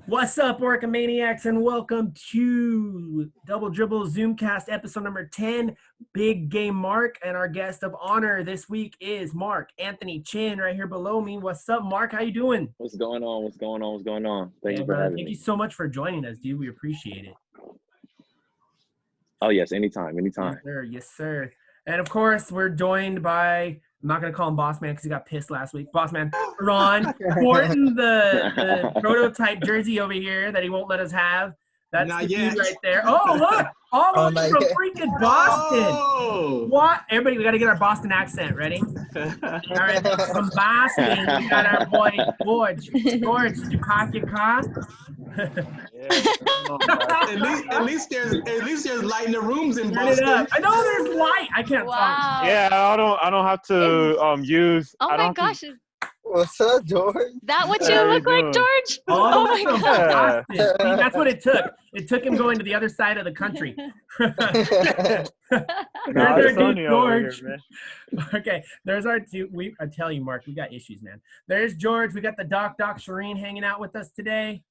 What's up, Orcamaniacs, and welcome to Dubl Drbl Zoomcast episode number 10, Big Game Mark, and our guest of honor this week is Mark Anthony Chin right here below me. What's up, Mark? How you doing? What's going on? Thank you for having me. Thank you so much for joining us, dude. We appreciate it. Oh, yes, anytime. Yes, sir. Yes, sir. And, of course, we're joined by, I'm not going to call him Boss Man because he got pissed last week. Boss Man, Ron, sporting the prototype jersey over here that he won't let us have. That's Not the yet. dude right there. Oh, look. All the way from freaking Boston. Oh. What? Everybody, we got to get our Boston accent. Ready? All right. From Boston, we got our boy, George. George, did you park your car? At least there's light in the rooms in Turn it Boston. up. I know there's light. I can't talk. Wow. Yeah, I don't have to use. Oh I my don't have gosh, to- is What's up, George? that what you How you look like, doing? George? Oh my my God. See, that's what it took. It took him going to the other side of the country. No, There's our it's dude, sunny over George. here, man. Okay, there's our two. I tell you, Mark, we got issues, man. There's George. We got the Doc Shireen hanging out with us today.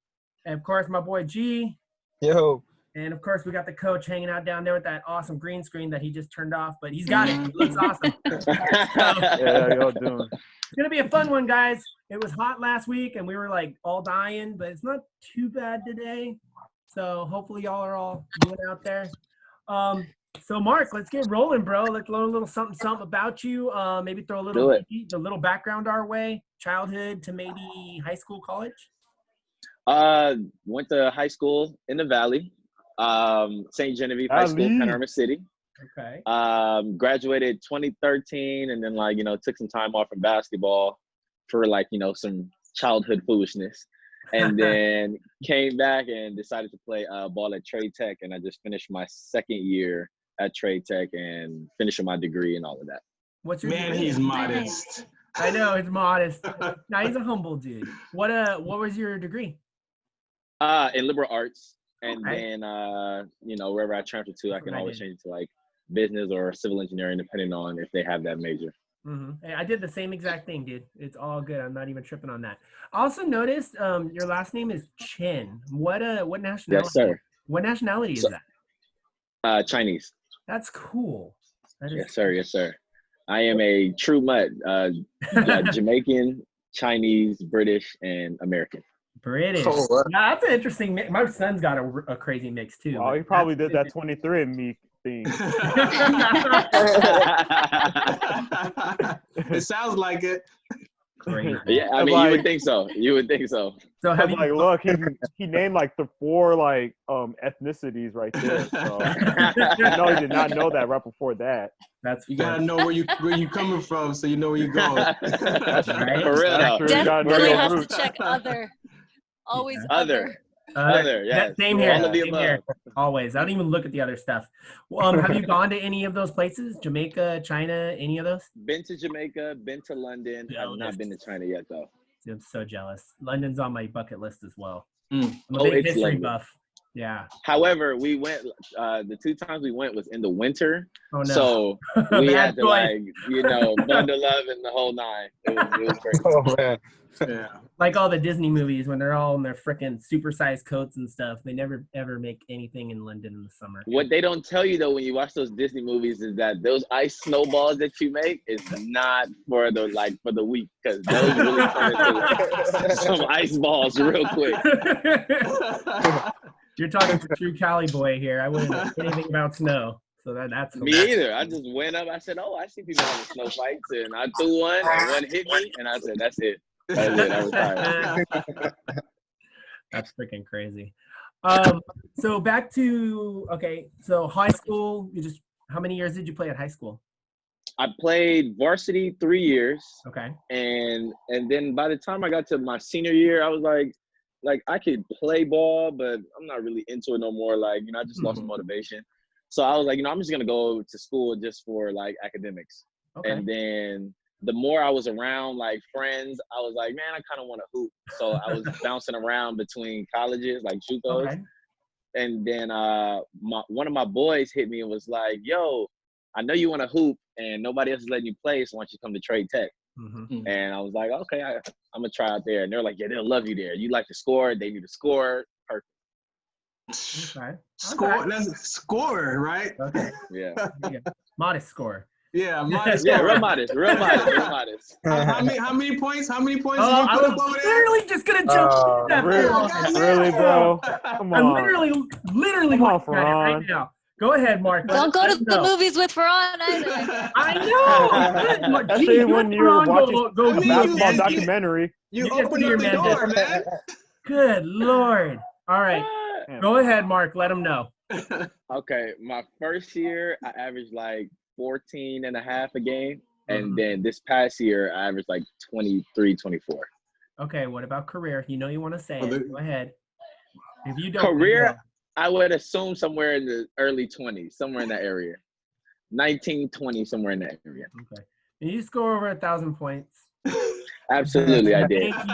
And of course, my boy G. Yo. And of course, we got the coach hanging out down there with that awesome green screen that he just turned off, but he's got it. It looks awesome. Yeah, how y'all doing? It's going to be a fun one, guys. It was hot last week, and we were, like, all dying, but it's not too bad today. So hopefully y'all are all doing out there. So, Mark, let's get rolling, bro. Let's learn a little something about you. Maybe throw a little background our way, childhood to maybe high school, college. Went to high school in the Valley, St. Genevieve High School, Panorama City. Okay. Graduated 2013, and then took some time off from basketball for some childhood foolishness, and then came back and decided to play ball at Trade Tech, and I just finished my second year at Trade Tech and finishing my degree and all of that. What's your Man, degree? he's modest. I know, he's modest. No, he's a humble dude. What was your degree? In liberal arts, and Okay. then wherever I transfer to, I can always change it to like business or civil engineering, depending on if they have that major. Mm-hmm. Hey, I did the same exact thing, dude. It's all good. I'm not even tripping on that. I also noticed your last name is Chin. What nationality? Yes, sir. What nationality is that? Chinese. That's cool. That is Yes, sir. Yes, sir. I am a true mutt. Jamaican, Chinese, British, and American. British. Oh, wow. Yeah, that's an interesting mix. My son's got a crazy mix too. Oh, he probably did that 23andMe thing. It sounds like it. Crazy. Yeah, I mean, you would think so. So have you? Like, look, he named like the four ethnicities right there. So he did not know that right before that. That's You gotta know where you coming from, so you know where you're going. That's right. For real, though. True, you gotta know Definitely your has to roots. check other. Always Other. Yeah, Yes. same here. All of the Same here. above. Always. I don't even look at the other stuff. Have you gone to any of those places? Jamaica, China, any of those? Been to Jamaica, been to London. Yeah, I've not been to China yet, though. I'm so jealous. London's on my bucket list as well. Mm. I'm a Oh, big it's history lovely. buff. Yeah. However, we went, the 2 times we went was in the winter. Oh no. So we Bad had to choice. bundle up in the whole nine. It was crazy. Oh, man. Yeah. Like all the Disney movies when they're all in their freaking supersized coats and stuff. They never ever make anything in London in the summer. What they don't tell you though when you watch those Disney movies is that those ice snowballs that you make is not for the week, because those really turn into some ice balls real quick. You're talking to true Cali boy here. I wouldn't know anything about snow. So that's Me either. I just went up. I said, "Oh, I see people having snow fights," and I threw one, and one hit me, and I said, "That's it. That's it. I was tired." That's freaking crazy. So back to so high school. How many years did you play at high school? I played varsity 3 years, Okay. and then by the time I got to my senior year, I was like I could play ball, but I'm not really into it no more. I just lost motivation. So I was like, I'm just gonna go to school just for academics. Okay. And then the more I was around friends, I was like, man, I kind of want to hoop. So I was bouncing around between colleges, like JUCOs. Okay. And then one of my boys hit me and was like, yo, I know you want to hoop and nobody else is letting you play, so why don't you come to Trade Tech? Mhm. And I was like, okay, I'm gonna try out there. And they're like, yeah, they'll love you there. You like to score. They need to score. Perfect. Okay. Score. That's score, right? Okay. Yeah. There you go. Modest score. Yeah, modest Yeah, score. real modest. Real modest. How many points? How many points Oh, did you I put up was over there? literally just gonna jump into that Really, full goddamn. really, bro. Come I'm on. literally Come on, looking at it right Ferran. now. Go ahead, Mark. Don't go to him the know. movies with Ferran either. I know. Good. Especially Gee, you when and you're Ron watching go I a mean, basketball you- documentary. You You get to opened be up your the man, door, man. Good Lord. All right. Go ahead, Mark. Let him know. Okay, my first year, I averaged like 14 and a half a game. And Mhm. then this past year, I averaged like 23, 24. Okay, what about career? You know you want to say it. Go ahead. If you don't, Career, I would assume somewhere in the early 20s, somewhere in that area. 19, 20, somewhere in that area. Okay. And you score over 1,000 points. Absolutely, I did. Thank you.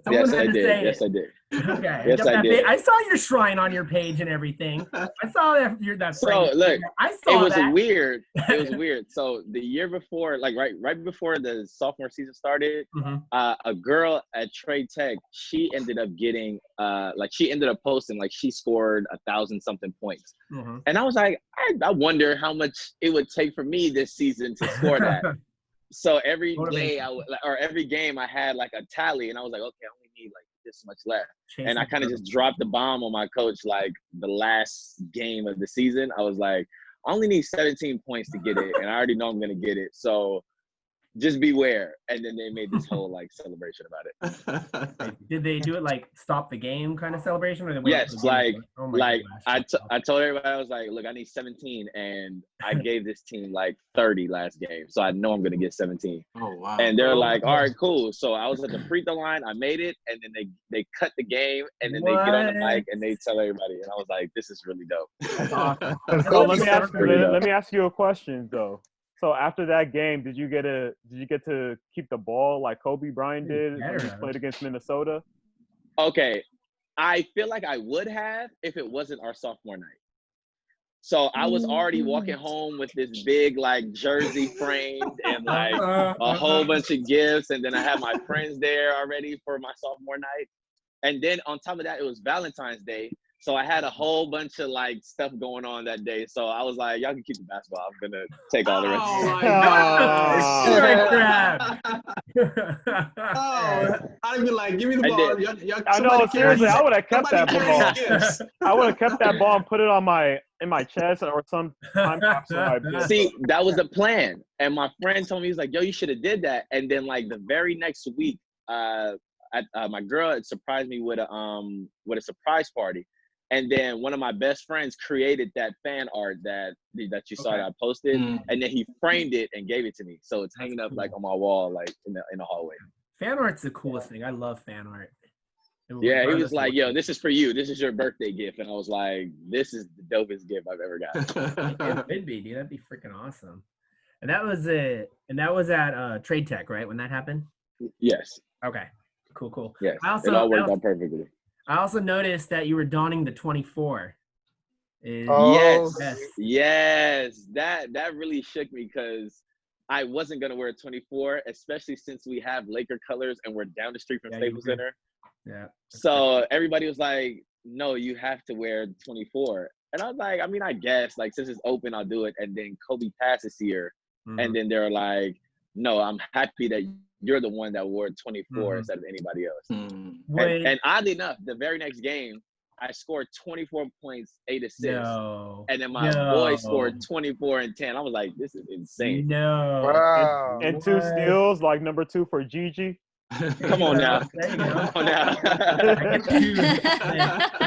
Someone Yes, had I to did. say Yes, it. I did. Okay. Yes, I did. I saw your shrine on your page and everything. I saw that So frame. look, I it saw was that. weird. It was weird. So the year before, like right before the sophomore season started, Mhm. a girl at Trade Tech, she ended up getting she ended up posting like she scored 1,000 something points. Mhm. And I was like, I wonder how much it would take for me this season to score that. So every day or every game I had like a tally, and I was like, okay, I only need like this much left. And I kind of just dropped the bomb on my coach like the last game of the season. I was like, I only need 17 points to get it, and I already know I'm gonna get it. So just beware. And then they made this whole like celebration about it. Did they do it like stop the game kind of celebration, or they went Yes, to the game? like Oh my gosh. I told everybody, I was like, look, I need 17, and I gave this team like 30 last game, so I know I'm gonna get 17. Oh wow! And they're like, all right, cool. So I was at the free throw line, I made it, and then they cut the game, and then they get on the mic and they tell everybody, and I was like, this is really dope. That's awesome. So let That's me ask you a question though. So after that game, did you get to keep the ball like Kobe Bryant did when he played against Minnesota? Okay, I feel like I would have if it wasn't our sophomore night. So I was already walking home with this big like jersey framed and like a whole bunch of gifts, and then I had my friends there already for my sophomore night. And then on top of that, it was Valentine's Day. So I had a whole bunch of like stuff going on that day. So I was like, y'all can keep the basketball. I'm gonna take all the rest. Oh my god! I'd be like, give me the ball. I know, seriously, I would have kept that ball. I would have kept that ball and put it on in my chest or some time capsule. See, that was the plan. And my friend told me, he's like, yo, you should have did that. And then like the very next week, my girl had surprised me with a surprise party. And then one of my best friends created that fan art that you saw that I posted, and then he framed it and gave it to me. So it's hanging up like on my wall, like in the hallway. Fan art's the coolest thing. I love fan art. Yeah, he was like, "Yo, this is for you. This is your birthday gift," and I was like, "This is the dopest gift I've ever got." It'd be, dude. That'd be freaking awesome. And that was it. And that was at Trade Tech, right? When that happened. Yes. Okay. Cool. Yes. It all worked out perfectly. I also noticed that you were donning the 24. Yes. That really shook me because I wasn't gonna wear a 24, especially since we have Laker colors and we're down the street from Staples Center. Yeah. So everybody was like, "No, you have to wear 24." And I was like, I mean, I guess like since it's open, I'll do it. And then Kobe passed this year, and then they're like, "No, I'm happy that you're the one that wore 24 instead of anybody else." And oddly enough, the very next game, I scored 24 points, 8 assists. And then my boy scored 24 and 10. I was like, this is insane. Wow. And 2 steals, like number 2 for Gigi. Come on now. Come on now.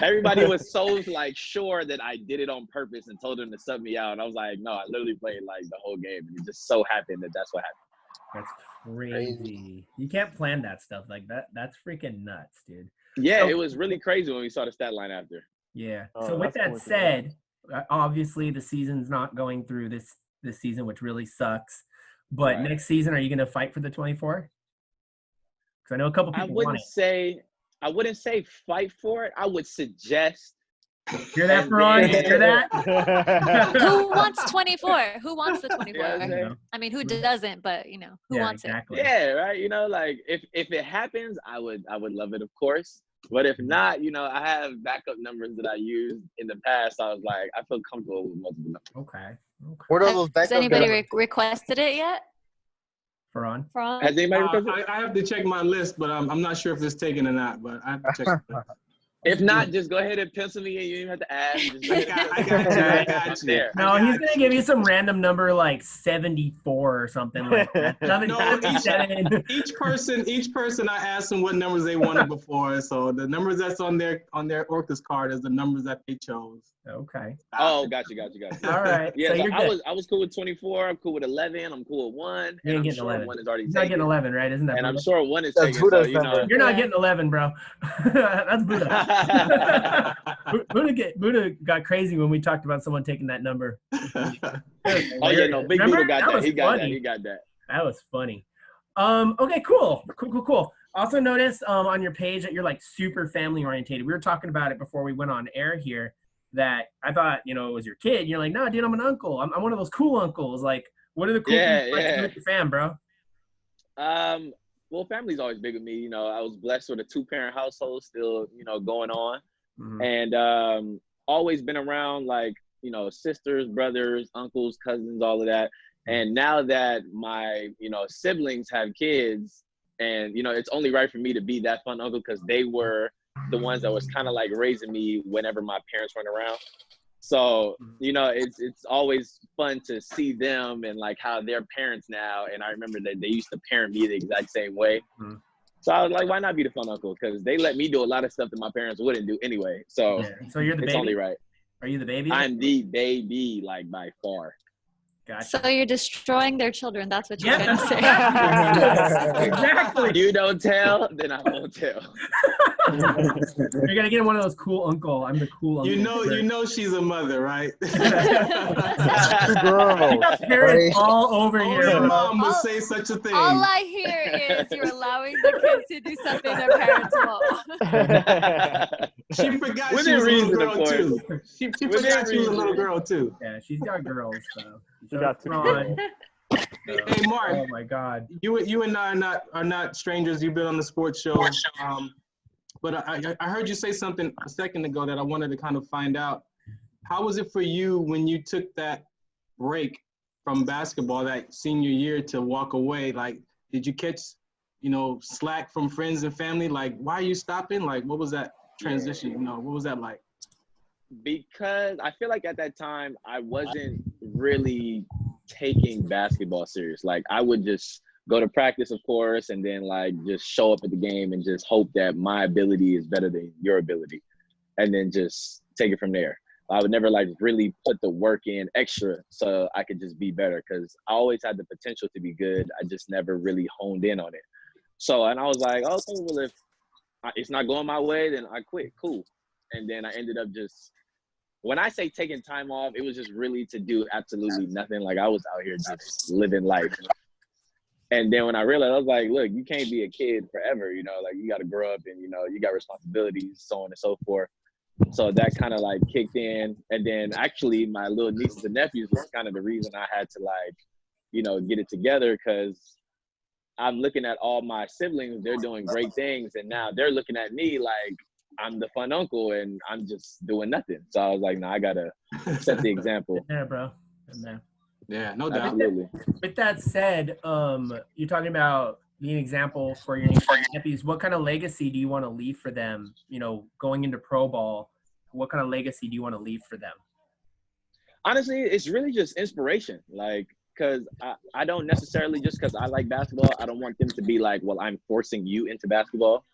Everybody was so like sure that I did it on purpose and told them to sub me out. And I was like, no, I literally played like the whole game. And it just so happened that that's what happened. That's crazy. You can't plan that stuff like that. That's freaking nuts, dude. Yeah, So, it was really crazy when we saw the stat line after. Yeah. So with that said, obviously the season's not going through this season, which really sucks. But next season, are you going to fight for the 24? Because I know a couple people want it. I wouldn't say fight for it. I would suggest Hear that, Ferran? Hear that? Who wants 24? Who wants the 24? Yeah, I'm saying. I mean, who doesn't? But who wants exactly. Yeah, right. Like if it happens, I would love it, of course. But if not, I have backup numbers that I used in the past. So I was like, I feel comfortable with multiple numbers. Okay. What are it? those Has backup anybody numbers? requested it yet? Ferran? Has anybody requested? I have to check my list, but I'm not sure if it's taken or not. But I have to check. The list. If not, just go ahead and pencil me in. You don't even have to ask. Just I got you. There. No, he's gonna give you some random number like 74 or something like that. Nothing. No, each person, I asked them what numbers they wanted before. So the numbers that's on their Orcas card is the numbers that they chose. Okay. Oh, got you. All right. Yeah, so so you're good. I was cool with 24. I'm cool with 11. I'm cool with 1. You ain't And I'm getting sure 11. 1 is already He's not taken. getting 11, right? Isn't that? And I'm Buddha? sure 1 is That's taken. So, Buddha's number. You're not Yeah. getting 11, bro. That's Buddha. Buddha got crazy when we talked about someone taking that number. Oh, yeah, no, Big Remember? Buddha got that. was He got funny. that. That was funny. Okay, cool. Also notice on your page that you're like super family orientated. We were talking about it before we went on air here that I thought, it was your kid. You're like, no, dude, I'm an uncle. I'm one of those cool uncles. Like, what are the cool things you like to do with your fam, bro? Well, family's always big with me. I was blessed with a 2-parent household still, going on. Mhm. And always been around like, sisters, brothers, uncles, cousins, all of that. And now that my, siblings have kids and, it's only right for me to be that fun uncle because they were the ones that was kind of like raising me whenever my parents weren't around. So, it's always fun to see them and like how they're parents now. And I remember that they used to parent me the exact same way. Mhm. So I was like, why not be the fun uncle? Because they let me do a lot of stuff that my parents wouldn't do anyway. So, So you're the it's baby? only right. Are you the baby? I'm the baby, like by far. Gotcha. So you're destroying their children. That's what you're Yeah, trying to say. exactly. You don't tell, then I won't tell. You're gonna get one of those cool uncle. I'm the cool uncle. You know she's a mother, right? Two girls. Parents all over Only here. a bro. mom would say such a thing. All I hear is you're allowing the kids to do something their parents won't. She forgot Within she was a reason, little of girl course. too. She Within forgot she was a little reason. girl too. Yeah, she's got girls. So. She got two Ron. Hey, Mark. Oh my God. You and I are not strangers. You've been on the sports show. But I heard you say something a second ago that I wanted to kind of find out. How was it for you when you took that break from basketball that senior year to walk away? Like, did you catch, slack from friends and family? Like, why are you stopping? Like, what was that transition? What was that like? Because I feel like at that time I wasn't really taking basketball serious. Like I would just go to practice, of course, and then like just show up at the game and just hope that my ability is better than your ability, and then just take it from there. I would never like really put the work in extra so I could just be better because I always had the potential to be good. I just never really honed in on it. So, and I was like, okay, well, if it's not going my way, then I quit. Cool. And then I ended up just, when I say taking time off, it was just really to do absolutely nothing. Like I was out here just living life. And then when I realized, I was like, look, you can't be a kid forever, like you got to grow up and, you got responsibilities, so on and so forth. So that kind of like kicked in. And then actually my little nieces and nephews was kind of the reason I had to like, get it together because I'm looking at all my siblings, they're doing great things. And now they're looking at me like I'm the fun uncle and I'm just doing nothing. So I was like, no, I got to set the example. Yeah, bro. Yeah. Yeah, no doubt. Absolutely. With that said, you're talking about being an example for your nieces and nephews. What kind of legacy do you want to leave for them? Going into pro ball, what kind of legacy do you want to leave for them? Honestly, it's really just inspiration. Like, because I don't necessarily, just because I like basketball, I don't want them to be like, well, I'm forcing you into basketball.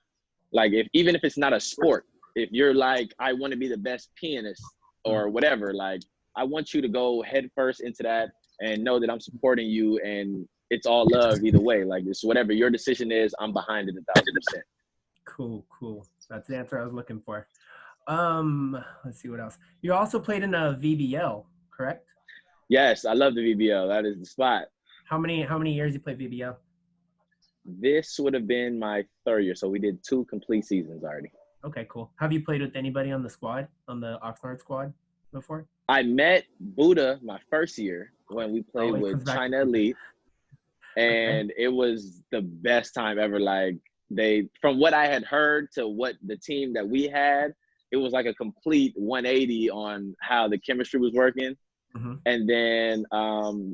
Like, even if it's not a sport, if you're like, I want to be the best pianist or whatever, like, I want you to go head first into that and know that I'm supporting you and it's all love either way. Like, it's whatever your decision is, I'm behind it 1,000%. Cool. That's the answer I was looking for. Let's see what else. You also played in a VBL, correct? Yes, I love the VBL. That is the spot. How many years you played VBL? This would have been my 3rd year, so we did 2 complete seasons already. Okay, cool. Have you played with anybody on the squad, on the Oxnard squad before? I met Buddha my first year when we played Always with comes back to China Buddha. Elite, and it was the best time ever. Like from what I had heard to what the team that we had, it was like a complete 180 on how the chemistry was working. Mhm. And then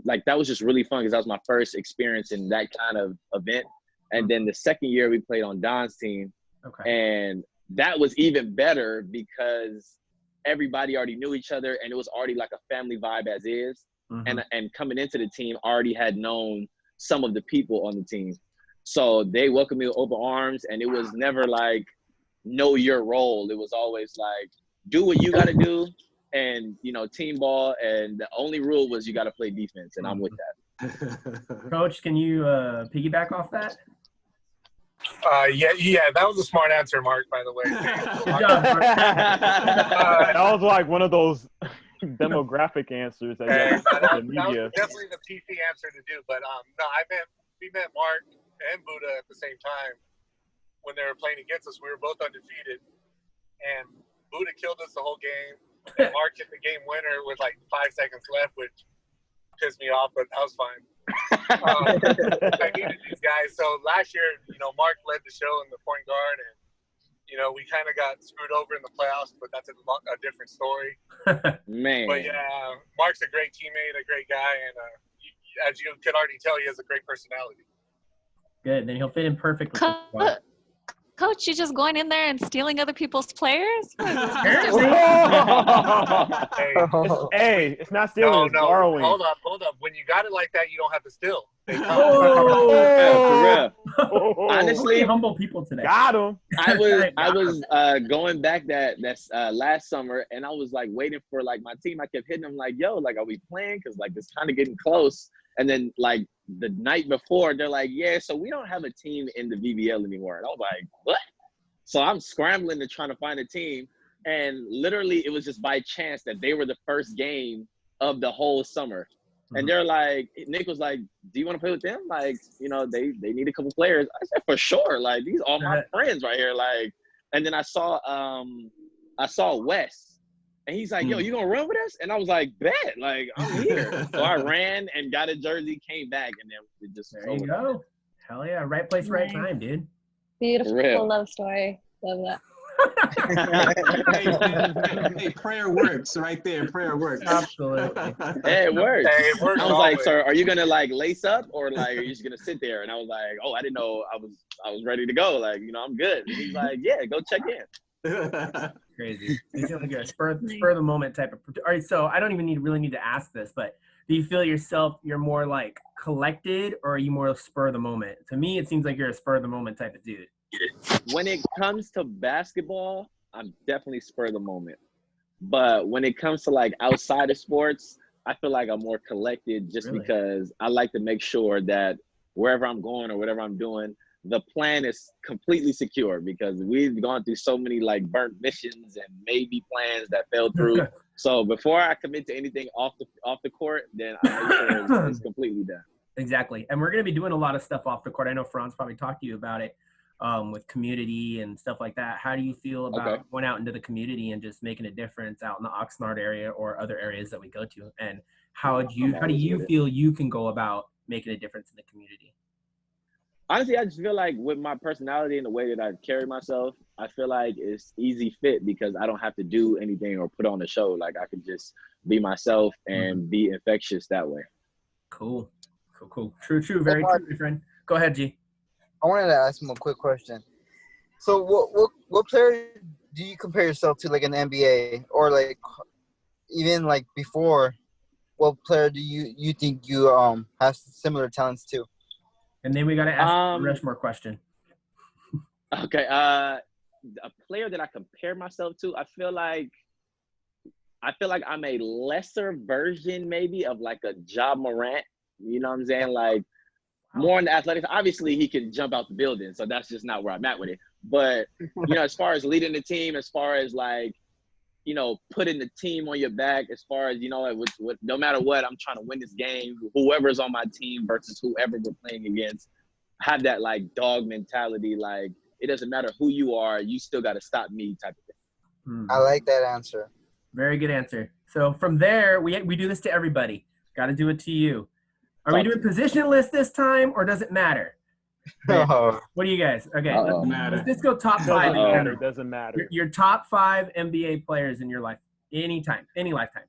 like that was just really fun because that was my first experience in that kind of event. And then the second year we played on Don's team, Okay. and that was even better because everybody already knew each other and it was already like a family vibe as is. Mhm. And coming into the team already had known some of the people on the team. So they welcomed me with open arms, and it was never like know your role. It was always like do what you got to do, and team ball. And the only rule was you got to play defense, and I'm with that. Coach, can you piggyback off that? Yeah, that was a smart answer, Mark, by the way. Good job, Mark. That was like one of those demographic answers that you have to that put in the media. was definitely the PC answer to do. But no, we met Mark and Buddha at the same time when they were playing against us. We were both undefeated, and Buddha killed us the whole game. And Mark hit the game winner with like 5 seconds left, which pissed me off, but that was fine. I needed these guys. So last year, Mark led the show in the point guard, and we kind of got screwed over in the playoffs, but that's a different story. Man. But yeah, Mark's a great teammate, a great guy, and as you could already tell, he has a great personality. Good. Then he'll fit in perfect with the squad. Coach, you just going in there and stealing other people's players? Apparently. Hey, it's not stealing, it's borrowing. Hold up. When you got it like that, you don't have to steal. They come. For real. Honestly, humble people today. Got him. I was going back that's last summer, and I was like waiting for like my team. I kept hitting them like, yo, like, are we playing? Because like it's kind of getting close. And then like the night before, they're like, yeah, so we don't have a team in the VBL anymore. And I was like, what? So I'm scrambling to trying to find a team. And literally it was just by chance that they were the first game of the whole summer. And they're like, Nick was like, do you want to play with them? Like, they need a couple players. I said, for sure. Like, these are my friends right here. Like, and then I saw Wes. And he's like, yo, you gonna run with us? And I was like, bet, like, I'm here. So I ran and got a jersey, came back, and then it just there you go. Hell yeah, right place, right time, dude. Beautiful love story. Love that. Hey, prayer works right there. Prayer works. Absolutely. Hey, it works. Hey, it works. I was like, sir, are you gonna like lace up or like are you just gonna sit there? And I was like, oh, I didn't know I was ready to go. Like, I'm good. And he's like, yeah, go check in. Crazy. You feel like you're a spur of the moment type of. All right, so I don't even really need to ask this, but do you feel you're more like collected, or are you more spur of the moment? To me, it seems like you're a spur of the moment type of dude. When it comes to basketball, I'm definitely spur of the moment. But when it comes to like outside of sports, I feel like I'm more collected just because I like to make sure that wherever I'm going or whatever I'm doing, the plan is completely secure because we've gone through so many like burnt missions and maybe plans that fell through. So before I commit to anything off the court, then I make sure it's completely done. Exactly. And we're going to be doing a lot of stuff off the court. I know Franz probably talked to you about it with community and stuff like that. How do you feel about going out into the community and just making a difference out in the Oxnard area or other areas that we go to? And how do you feel you can go about making a difference in the community? Honestly, I just feel like with my personality and the way that I carry myself, I feel like it's easy fit because I don't have to do anything or put on a show. Like I could just be myself and be infectious that way. Cool. True. Very true, my friend. Go ahead, G. I wanted to ask him a quick question. So what player do you compare yourself to, like in the NBA or like even like before? What player do you think you have similar talents to? And then we got to ask the Rushmore question. Okay. A player that I compare myself to, I feel like I'm a lesser version maybe of like a Ja Morant. You know what I'm saying? Like more in the athletics. Obviously, he can jump out the building, so that's just not where I'm at with it. But, as far as leading the team, as far as like, putting the team on your back, as far as, with no matter what, I'm trying to win this game, whoever's on my team versus whoever we're playing against, have that like dog mentality, like it doesn't matter who you are, you still got to stop me type of thing. I like that answer. Very good answer. So from there, we do this to everybody. Got to do it to you. Are we doing position list this time, or does it matter? Oh. What do you guys? Okay, let's just go top Doesn't 5. matter. Doesn't matter. Your top 5 NBA players in your life, anytime, any lifetime.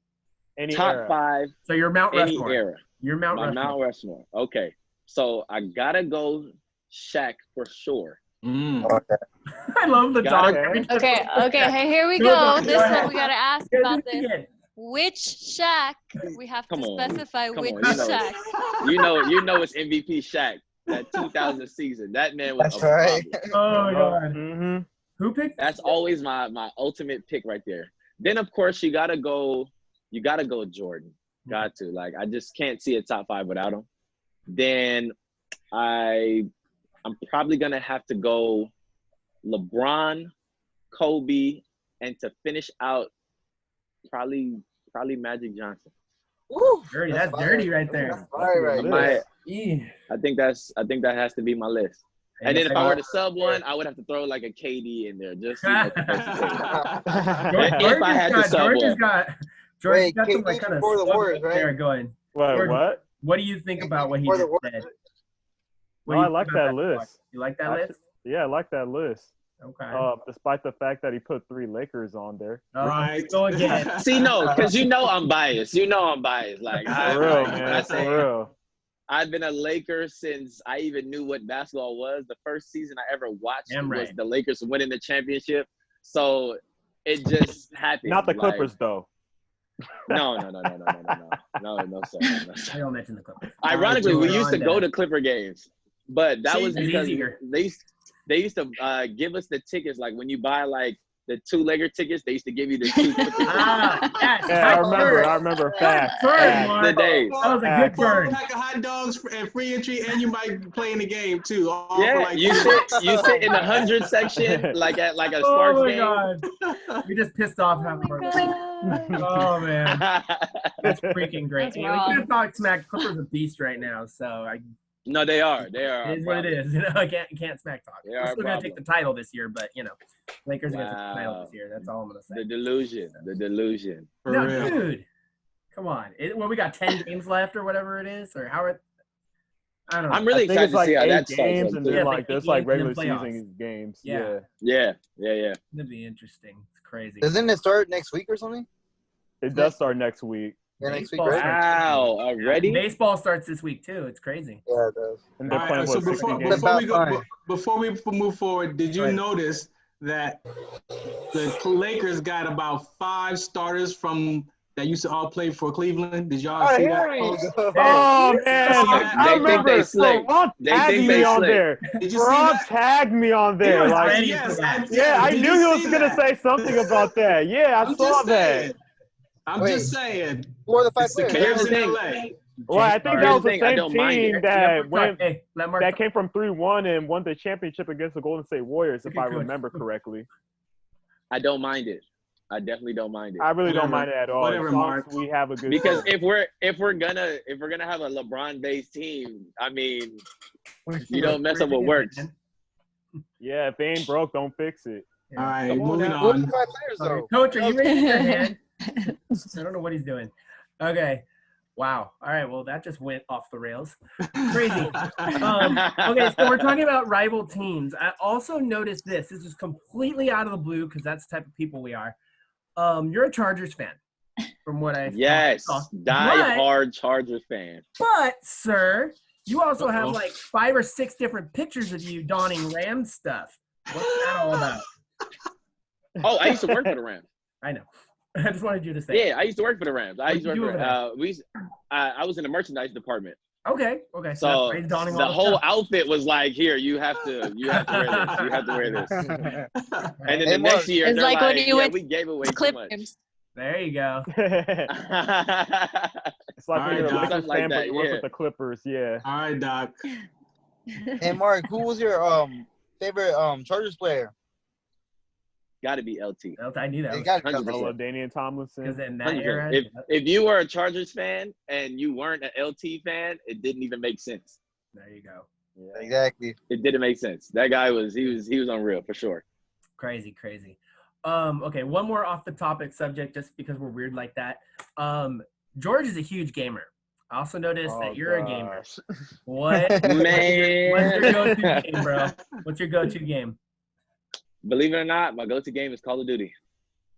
Any Top era. 5, So you're Mount any Rushmore. era. You're Mount My Rushmore. Mount Rushmore. Okay. So I got to go Shaq for sure. I love the dog. Okay. Hey, here we Go, go. dog, This go one ahead. we gotta ask Yeah, about do it this. again. Which Shaq? We have to Come on. specify Come which on, you know Shaq. You know it's MVP Shaq. That 2000 season. That man was That's a right. problem. Oh my God. Mm-hmm. Who picked? That's always my ultimate pick right there. Then of course you gotta go Jordan. Got to. Like I just can't see a top 5 without him. Then I'm probably gonna have to go LeBron, Kobe, and to finish out probably Magic Johnson. Woo, Dirty. That's fire. dirty right there. That's fire right My- there. I think that has to be my list. And then if I were to sub one, I would have to throw like a KD in there just you know, for versatility. If I had to sub one. George's Wait, got some KD like kind of for the Warriors, right? there going. What? What do you think about what he For the just Warriors. said? No, What do you I like think about that list. You like that list? Yeah, I like that list. Okay. Despite the fact that he put 3 Lakers on there. Right. Go again. See, no, because I'm biased. I'm biased. Like For real, when I man. say For real. I've been a Laker since I even knew what basketball was. The first season I ever watched Damn was right. the Lakers winning the championship. So it just happened. Not the like- Clippers, though. No, sir. No, I sir. don't mention the Clippers. Ironically, we used to on go that. to Clipper games, but that See, was it's because easier. they used to give us the tickets. Like when you buy like the 2-legger tickets, they used to give you the 2 Clipper tickets. Yes, Yeah, Mike I Bird. remember. Facts. Bird, Facts. Mark. The days. That was a good burn. Pack of hot dogs and free entry, and you might play in the game too. All for Yeah, like you $2. sit in the 100 section like at like a Oh Sparks my game. God. We just pissed off half of our listeners. Oh man, that's freaking great. That's We wrong. can't talk smack. Clippers a beast right now, so No, they are. it is what it is. I can't smack talk. They We're are a still gonna take the problem. title this year, but Lakers are gonna take the title Wow. this year. That's all I'm gonna say. The delusion. For No, real. dude, come on. We got 10 games left or whatever it is, or how it? I don't know. I'm really I think excited it's to like see how 8 that starts. games, and Yeah, then it's like like there's 8 like games and regular then season games. Yeah. Yeah. Yeah. That'd be interesting. It's crazy. Doesn't it start next week or something? It does start next week. Yeah, next week, Baseball right? starts- Wow, already? Baseball starts this week too. It's crazy. Yeah, it does. And All they're right, playing so what 60 before, games. before we go, About time. before we move forward, did you Right. notice that the Lakers got about 5 starters from that used to all play for Cleveland? Did y'all Oh, see here that? we post? go. Oh man, They I think remember. they slick. Ron They tagged think me they on slick. there. Did you see Ron that? tagged me on He there. was Like, ready yes, for that. yeah, I did knew you he was see gonna that? say something about that. Yeah, I I'm saw just that. saying. I'm Wait. just saying. Who are the 5 It's the players? Here's the Cavs in thing. LA. Well, I think that Here's was the the thing, I same don't mind team it. that went Hey, let Mark that talk. came from 3-1 and won the championship against the Golden State Warriors, if Okay, I coach. remember correctly. I don't mind it. I definitely don't mind it. I really don't Whatever. mind it at all. Whatever, as long Mark. as we have a good Because team. if we're gonna have a LeBron based team, I mean, you don't mess up what works. Yeah, if they ain't broke, don't fix it. All right, Come on moving now. Who are the on. 5 players, though? Coach, are you raising your hand? I don't know what he's doing. Okay. Wow. All right. Well, that just went off the rails. Crazy. Okay, so we're talking about rival teams. I also noticed this. This is completely out of the blue because that's the type of people we are. You're a Chargers fan, from what I Yes, saw. die hard Chargers fan. But, sir, you also have Uh-oh. like 5 or 6 different pictures of you donning Rams stuff. What's that all about? Oh, I used to work for the Rams. I know. I just wanted you to say. Yeah, I used to work for the Rams. I What'd used to you work do for. I was in the merchandise department. Okay. Okay. So that's donning the all whole stuff. outfit was like, here, you have to wear this. You have to wear this. And then Hey, the Mark. next year, It's they're like like, when you yeah, went we gave away too Clip much. games. There you go. It's like when All you're right, a Lakers Something like fan, but that, you work yeah. with the Clippers. Yeah. All right, Doc. Hey, Mark, who was your favorite Chargers player? Got to be LT. I knew that. It gotta be 100%. Oh, Danian Tomlinson. Because in that 100%. era, If you were a Chargers fan and you weren't an LT fan, it didn't even make sense. there you go. Yeah. Exactly. It didn't make sense. That guy was unreal for sure. Crazy. Okay, one more off the topic subject, just because we're weird like that. George is a huge gamer. I also noticed that you're a gamer. gosh. What's Man, your go-to game, bro? What's your go-to game? believe it or not, my go-to game is Call of Duty.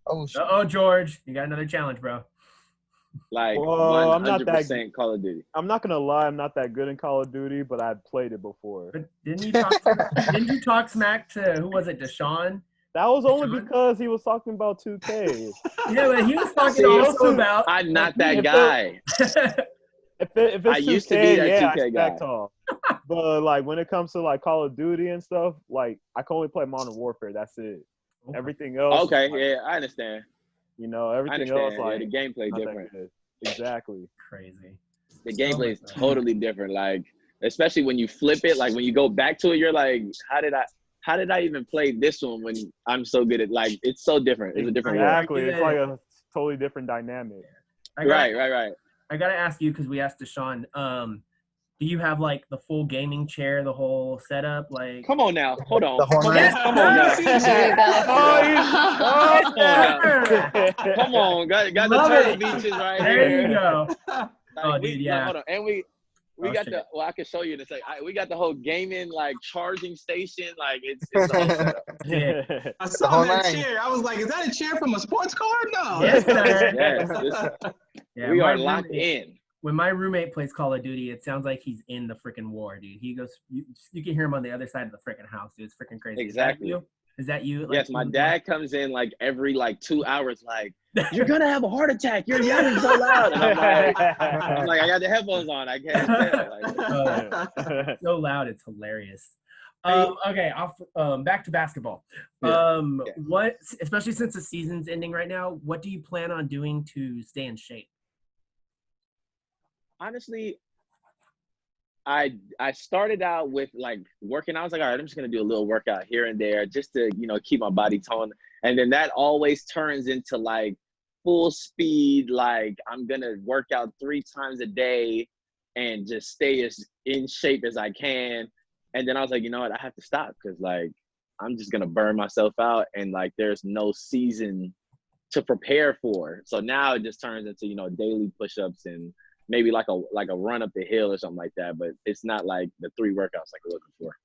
Oh shit. Oh, George, you got another challenge, bro. Like Well, I'm not 100% Call of Duty. I'm not gonna lie, I'm not that good in Call of Duty, but I've played it before. But didn't you talk smack to, who was it, Deshaun? That was only Deshaun? because he was talking about 2K. Yeah, but he was talking See, also about. I'm not that if guy. If it's I 2K, used to be that yeah, 2K I expect guy. all. But like when it comes to like Call of Duty and stuff, like I can only play Modern Warfare. That's it. Everything else. Okay, like, yeah, I understand. You know, I everything understand. else like The gameplay not that different. good. Exactly. Crazy. The gameplay is God. totally different. Like, especially when you flip it, like when you go back to it, you're like, how did I even play this one when I'm so good at, like, it's so different. It's a different world. Exactly. It's like a totally different dynamic. Right. I gotta ask you, because we asked Deshaun. Do you have like the full gaming chair, the whole setup? Like, Come on now. Hold on. The whole Come night. on now. There you go. Come on. Got the Love turtle it. beaches right there here. you go. Like, Oh, dude, yeah. Hold on. And we Oh, got shit. I can show you this. Like, we got the whole gaming, like, charging station. Like, it's the whole setup. Yeah. I The saw whole that nine. chair. I was like, is that a chair from a sports car? No. Yes, sir. Yes. Yeah, We my are locked roommate- in. When my roommate plays Call of Duty, it sounds like he's in the freaking war, dude. He goes, you can hear him on the other side of the freaking house, dude. It's freaking crazy. Exactly. Is that you? Like, Yes, my dad comes in like every 2 hours, like, you're gonna have a heart attack. You're yelling so loud. And I'm like, I got the headphones on. I can't tell. Like, so loud, it's hilarious. Okay, back to basketball. Yeah. What, especially since the season's ending right now, what do you plan on doing to stay in shape? honestly, I started out with like working. I was like, all right, I'm just gonna do a little workout here and there just to, keep my body toned. And then that always turns into like full speed. Like I'm gonna work out 3 times a day and just stay as in shape as I can. And then I was like, you know what, I have to stop because like I'm just gonna burn myself out and like there's no season to prepare for. So now it just turns into, daily push-ups and maybe like a run up the hill or something like that, but it's not like the 3 workouts like we're looking for.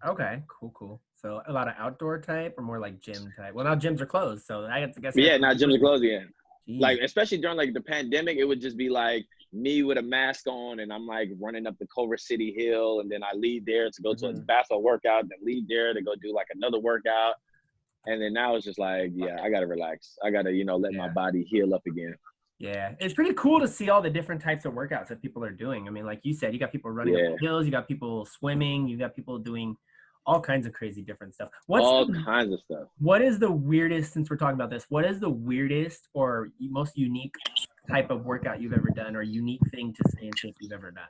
Okay, cool. So a lot of outdoor type or more like gym type? Well, now gyms are closed, so I guess. Yeah, now gyms are closed again. Jeez. Like, especially during like the pandemic, it would just be like me with a mask on and I'm like running up the Culver City Hill and then I leave there to go to a basketball workout, then leave there to go do like another workout. And then now it's just like, yeah, I got to relax. I got to, let my body heal up again. Yeah, it's pretty cool to see all the different types of workouts that people are doing. I mean, like you said, you got people running up the hills, you got people swimming, you got people doing all kinds of crazy different stuff. Kinds of stuff. What is the weirdest, since we're talking about this, what is the weirdest or most unique type of workout you've ever done or unique thing to stay in shape you've ever done?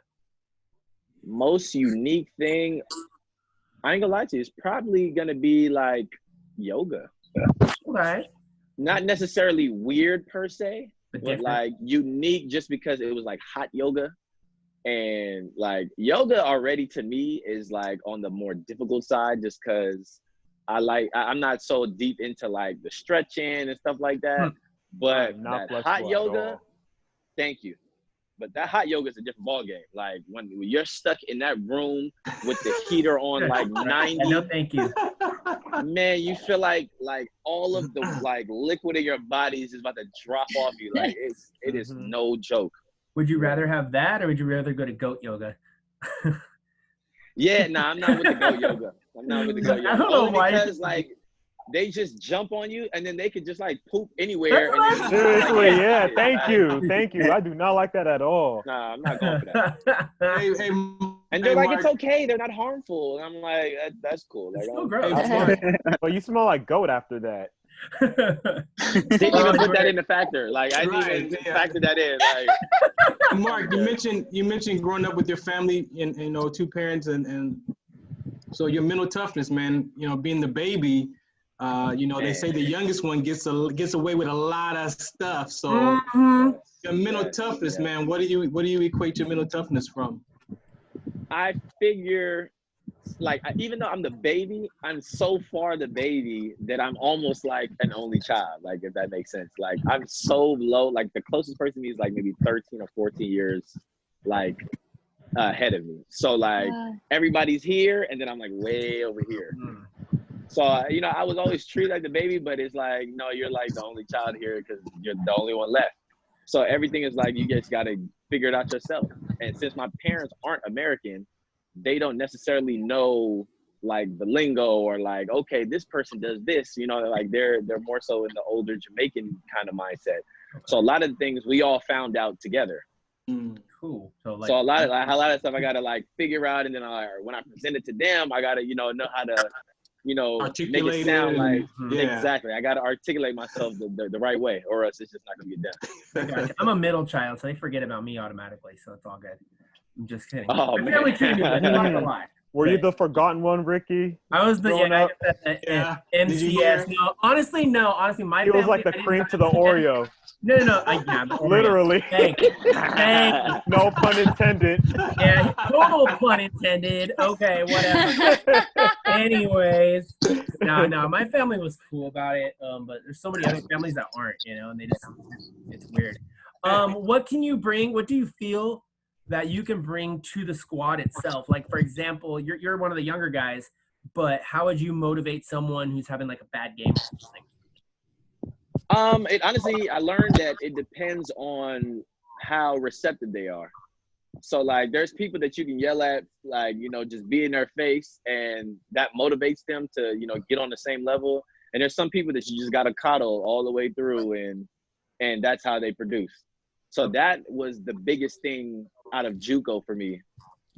Most unique thing, I ain't gonna lie to you, it's probably gonna be like yoga. Okay. Not necessarily weird per se, But like unique just because it was like hot yoga. And like yoga already to me is like on the more difficult side just because I'm not so deep into like the stretching and stuff like that. But that hot yoga, thank you. But that hot yoga is a different ballgame. Like when you're stuck in that room with the heater on like 90. No, thank you. Man, you feel like all of the like liquid in your body is just about to drop off you. Like it is no joke. Would you rather have that or would you rather go to goat yoga? Yeah, nah, I'm not with the goat yoga. I'm not with the goat yoga. I don't know why. Because like they just jump on you and then they could just like poop anywhere. And Seriously, yeah. Thank you. I do not like that at all. Nah, I'm not going for that. Hey, and they're like, Mark. it's okay. They're not harmful. And I'm like, that's cool. Like, It's still gross. Hey, Mark. But you smell like goat after that. Didn't even put that in the factor. Like I didn't even factor that in. Like, Mark, you mentioned growing up with your family and 2 parents and so your mental toughness, man. Being the baby, they say the youngest one gets away with a lot of stuff. So your mental toughness, man. What do you equate your mental toughness from? I figure like even though I'm the baby, I'm so far the baby that I'm almost like an only child. Like if that makes sense. Like I'm so low. Like the closest person to me is like maybe 13 or 14 years, like ahead of me. So like everybody's here, and then I'm like way over here. So you know, I was always treated like the baby, but it's like no, you're like the only child here because you're the only one left. So everything is like you just got to figure it out yourself. And since my parents aren't American, they don't necessarily know like the lingo or like, okay, this person does this, you know, like they're more so in the older Jamaican kind of mindset. So a lot of the things we all found out together. Cool. So like, So a lot of stuff I gotta like figure out, and then when I present it to them, I gotta know how to make it sound like exactly. I gotta articulate myself the right way, or else it's just not gonna get done. Gotcha. I'm a middle child, so they forget about me automatically, so it's all good. I'm just kidding. Oh, My family treated me good, I'm not gonna lie. Were you the forgotten one, Ricky? I was the growing up? MCS. No, honestly, my He was family, like the cream to the Oreo. No. Literally. Thank you. No pun intended. Yeah, total pun intended. Okay, whatever. Anyways, no, my family was cool about it. But there's so many other families that aren't, and it's weird. What can you bring? What do you feel that you can bring to the squad itself? Like, for example, you're one of the younger guys, but how would you motivate someone who's having like a bad game? Honestly, I learned that it depends on how receptive they are. So like, there's people that you can yell at, like, just be in their face, and that motivates them to, get on the same level. And there's some people that you just got to coddle all the way through, and that's how they produce. So that was the biggest thing out of JUCO for me,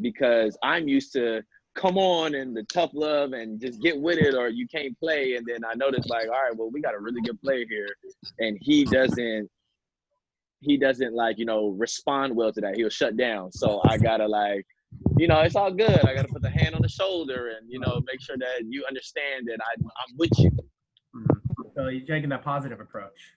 because I'm used to come on and the tough love and just get with it, or you can't play. And then I noticed like, all right, well, we got a really good player here, and he doesn't like, respond well to that. He'll shut down. So I gotta like, it's all good. I gotta put the hand on the shoulder and, make sure that you understand that I'm with you. So you're taking that positive approach.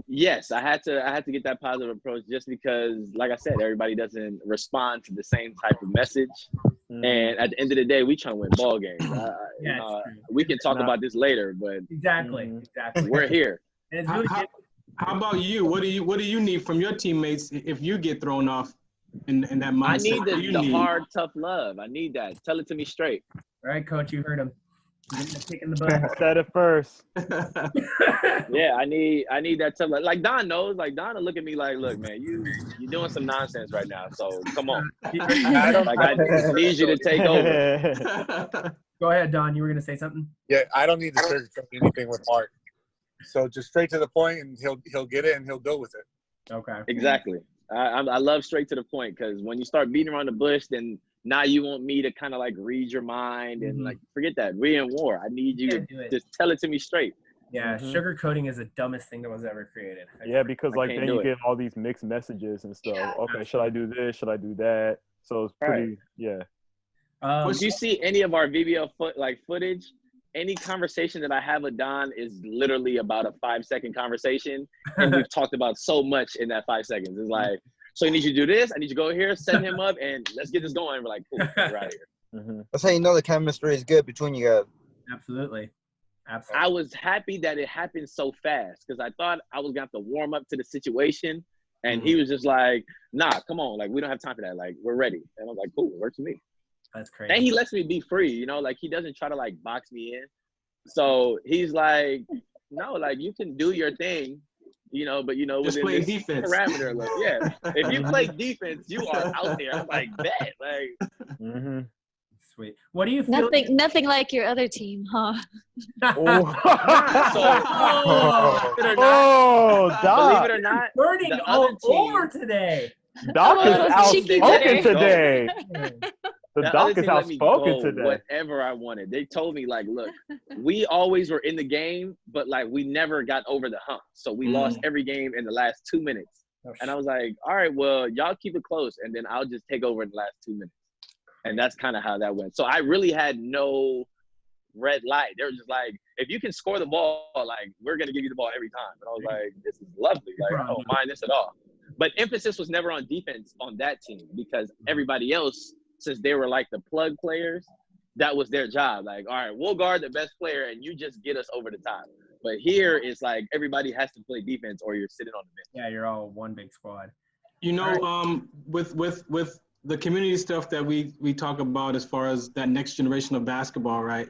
Yes, I had to get that positive approach, just because, like I said, everybody doesn't respond to the same type of message. And at the end of the day, we trying to win ball games. We can talk about this later, but exactly. We're here. And it's really how about you? What do you need from your teammates if you get thrown off in that mindset? I need the hard, tough love. I need that. Tell it to me straight. All right, coach, you heard him. Kick in the butt. Said it first. Yeah, I need that tough love. Like Don knows. Like Don will look at me like, look, man, you're doing some nonsense right now. So come on. I need you to take over. Go ahead, Don. You were gonna say something? Yeah, I don't need to sugarcoat anything with Mark. So just straight to the point, and he'll get it, and he'll go with it. Okay. Exactly. I love straight to the point, because when you start beating around the bush, then now you want me to kind of like read your mind and like forget that. We're in war. I need you to just tell it to me straight. Yeah, sugarcoating is the dumbest thing that was ever created. Yeah, because like then you get all these mixed messages and stuff. Yeah. Okay, should I do this? Should I do that? So it's pretty, If you see any of our video footage, any conversation that I have with Don is literally about a 5-second conversation, and we've talked about so much in that 5 seconds. It's like, so you need you to do this. I need you to go here, set him up, and let's get this going. And we're like, cool, we're out of here. That's how you know the chemistry is good between you guys. Absolutely. I was happy that it happened so fast, because I thought I was gonna have to warm up to the situation, and he was just like, nah, come on, like we don't have time for that. Like we're ready. And I was like, cool, it works for me. That's crazy. And he lets me be free, like he doesn't try to like box me in. So he's like, no, like you can do your thing, but just within play this defense parameter. Like, yeah, if you play defense, you are out there. I'm like, bet, like. Sweet. What do you feel? Nothing like your other team, huh? Believe it or not, burning all over today. Doc is outspoken today. The Doc is outspoken today. Whatever I wanted. They told me, like, look, we always were in the game, but like we never got over the hump. So we lost every game in the last 2 minutes. And I was like, all right, well, y'all keep it close, and then I'll just take over in the last 2 minutes. And that's kind of how that went. So I really had no red light. They were just like, if you can score the ball, like, we're going to give you the ball every time. And I was like, this is lovely. Like, I don't mind this at all. But emphasis was never on defense on that team, because everybody else since they were like the plug players, that was their job. Like, all right, we'll guard the best player and you just get us over the top. But here it's like everybody has to play defense or you're sitting on the bench. Yeah, you're all one big squad. You know, with the community stuff that we talk about as far as that next generation of basketball, right?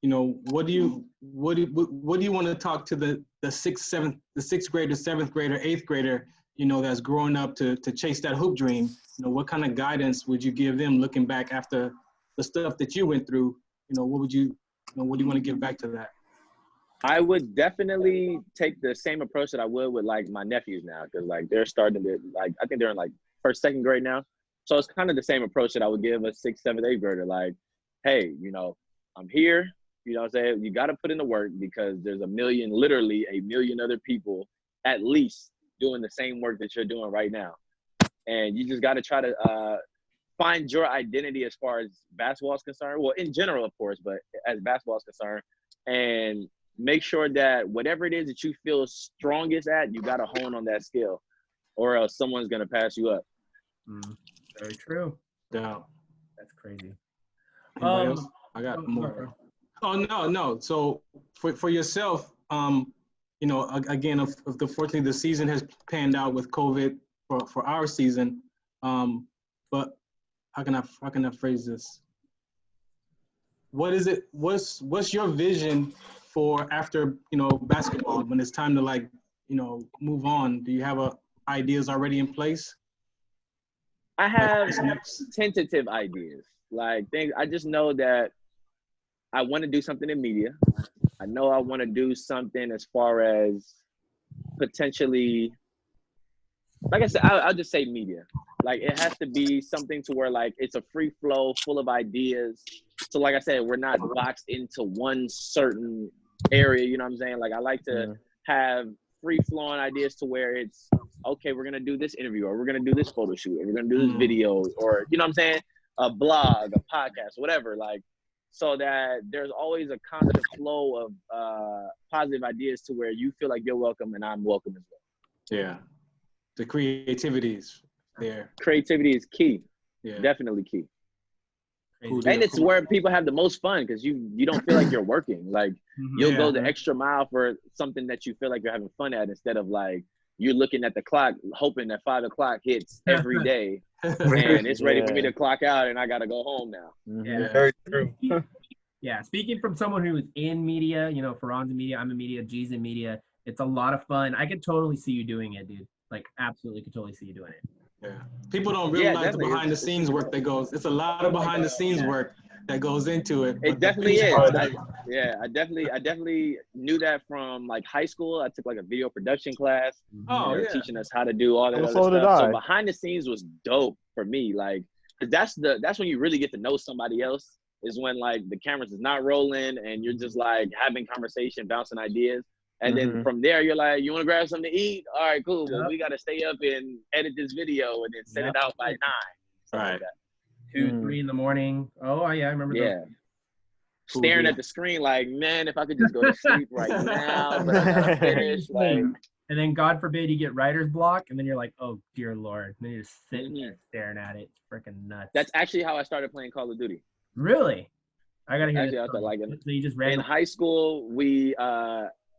You know, what do you want to talk to the sixth grader, seventh grader, eighth grader, you know, that's growing up to chase that hoop dream? You know, what kind of guidance would you give them looking back after the stuff that you went through? You know, what do you want to give back to that? I would definitely take the same approach that I would with like my nephews now, because like they're starting to like, I think they're in like first, second grade now. So it's kind of the same approach that I would give a sixth, seventh, eighth grader. Like, hey, you know, I'm here. You know what I'm saying? You got to put in the work because there's literally a million other people at least doing the same work that you're doing right now. And you just got to try to find your identity as far as basketball is concerned. Well, in general, of course, but as basketball is concerned, and make sure that whatever it is that you feel strongest at, you got to hone on that skill or else someone's going to pass you up. Very true. Yeah. That's crazy. Anybody else? I got more. Oh, no. So for yourself, you know, again, fortunately the season has panned out with COVID for our season. But how can I phrase this? What is it? What's your vision for after, you know, basketball, when it's time to, like, you know, move on? Do you have ideas already in place? I have tentative ideas. Like things, I just know that I want to do something in media. I know I want to do something as far as potentially, like I said, I'll just say media. Like it has to be something to where like it's a free flow, full of ideas. So like I said, we're not boxed into one certain area, you know what I'm saying? Like I like to have free flowing ideas to where it's, okay, we're going to do this interview, or we're going to do this photo shoot, or we're going to do this video, or, you know what I'm saying? A blog, a podcast, whatever. Like, so that there's always a constant flow of positive ideas to where you feel like you're welcome and I'm welcome as well. Yeah. The creativity is there. Creativity is key. Yeah. Definitely key. Crazy. And it's where people have the most fun because you don't feel like you're working. Like you'll go the extra mile for something that you feel like you're having fun at, instead of like you're looking at the clock hoping that 5 o'clock hits every day and it's ready for me to clock out and I got to go home now. Yeah. Very true. Yeah, speaking from someone who is in media, you know, Ferran's in media, I'm in media, G's in media. It's a lot of fun. I could totally see you doing it, dude. Like, absolutely could totally see you doing it. Yeah. People don't realize the behind the scenes work that goes. It's a lot of behind the scenes work that goes into it. It definitely is. I definitely knew that from like high school. I took like a video production class. Oh, They were yeah. teaching us how to do all that other So did stuff. I. So behind the scenes was dope for me. Like, 'cause that's when you really get to know somebody else, is when like the cameras is not rolling and you're just like having conversation, bouncing ideas. And then from there, you're like, you want to grab something to eat? All right, cool. Well, we got to stay up and edit this video and then send it out by 9. Right. Like that. 2, 3 in the morning. Oh, yeah, I remember Yeah. those. Staring at the screen like, man, if I could just go to sleep right now, but I gotta finish. Like, And then, God forbid, you get writer's block, and then you're like, oh, dear Lord. And then you're just sitting there staring at it. It's freaking nuts. that's actually how I started playing Call of Duty. Really? I got to hear Actually, I this. was like, So you just in ran. high school, we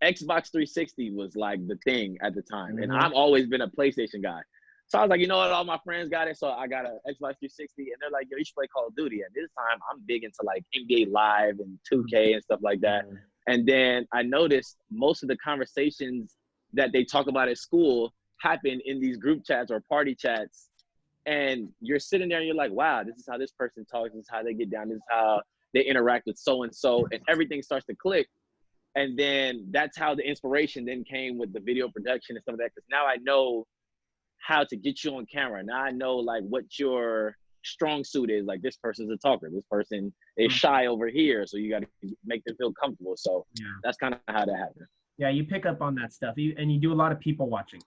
Xbox 360 was like the thing at the time, and I've always been a PlayStation guy. So I was like, you know what? All my friends got it, so I got an Xbox 360, and they're like, yo, you should play Call of Duty. And this time, I'm big into like NBA Live and 2K and stuff like that. And then I noticed most of the conversations that they talk about at school happen in these group chats or party chats. And you're sitting there and you're like, wow, this is how this person talks. This is how they get down. This is how they interact with so-and-so. And everything starts to click. And then that's how the inspiration then came with the video production and stuff like that. Because now I know how to get you on camera. Now I know like what your strong suit is. Like, this person's a talker. This person is shy over here. So you got to make them feel comfortable. So that's kind of how that happened. Yeah, you pick up on that stuff. And you do a lot of people watching.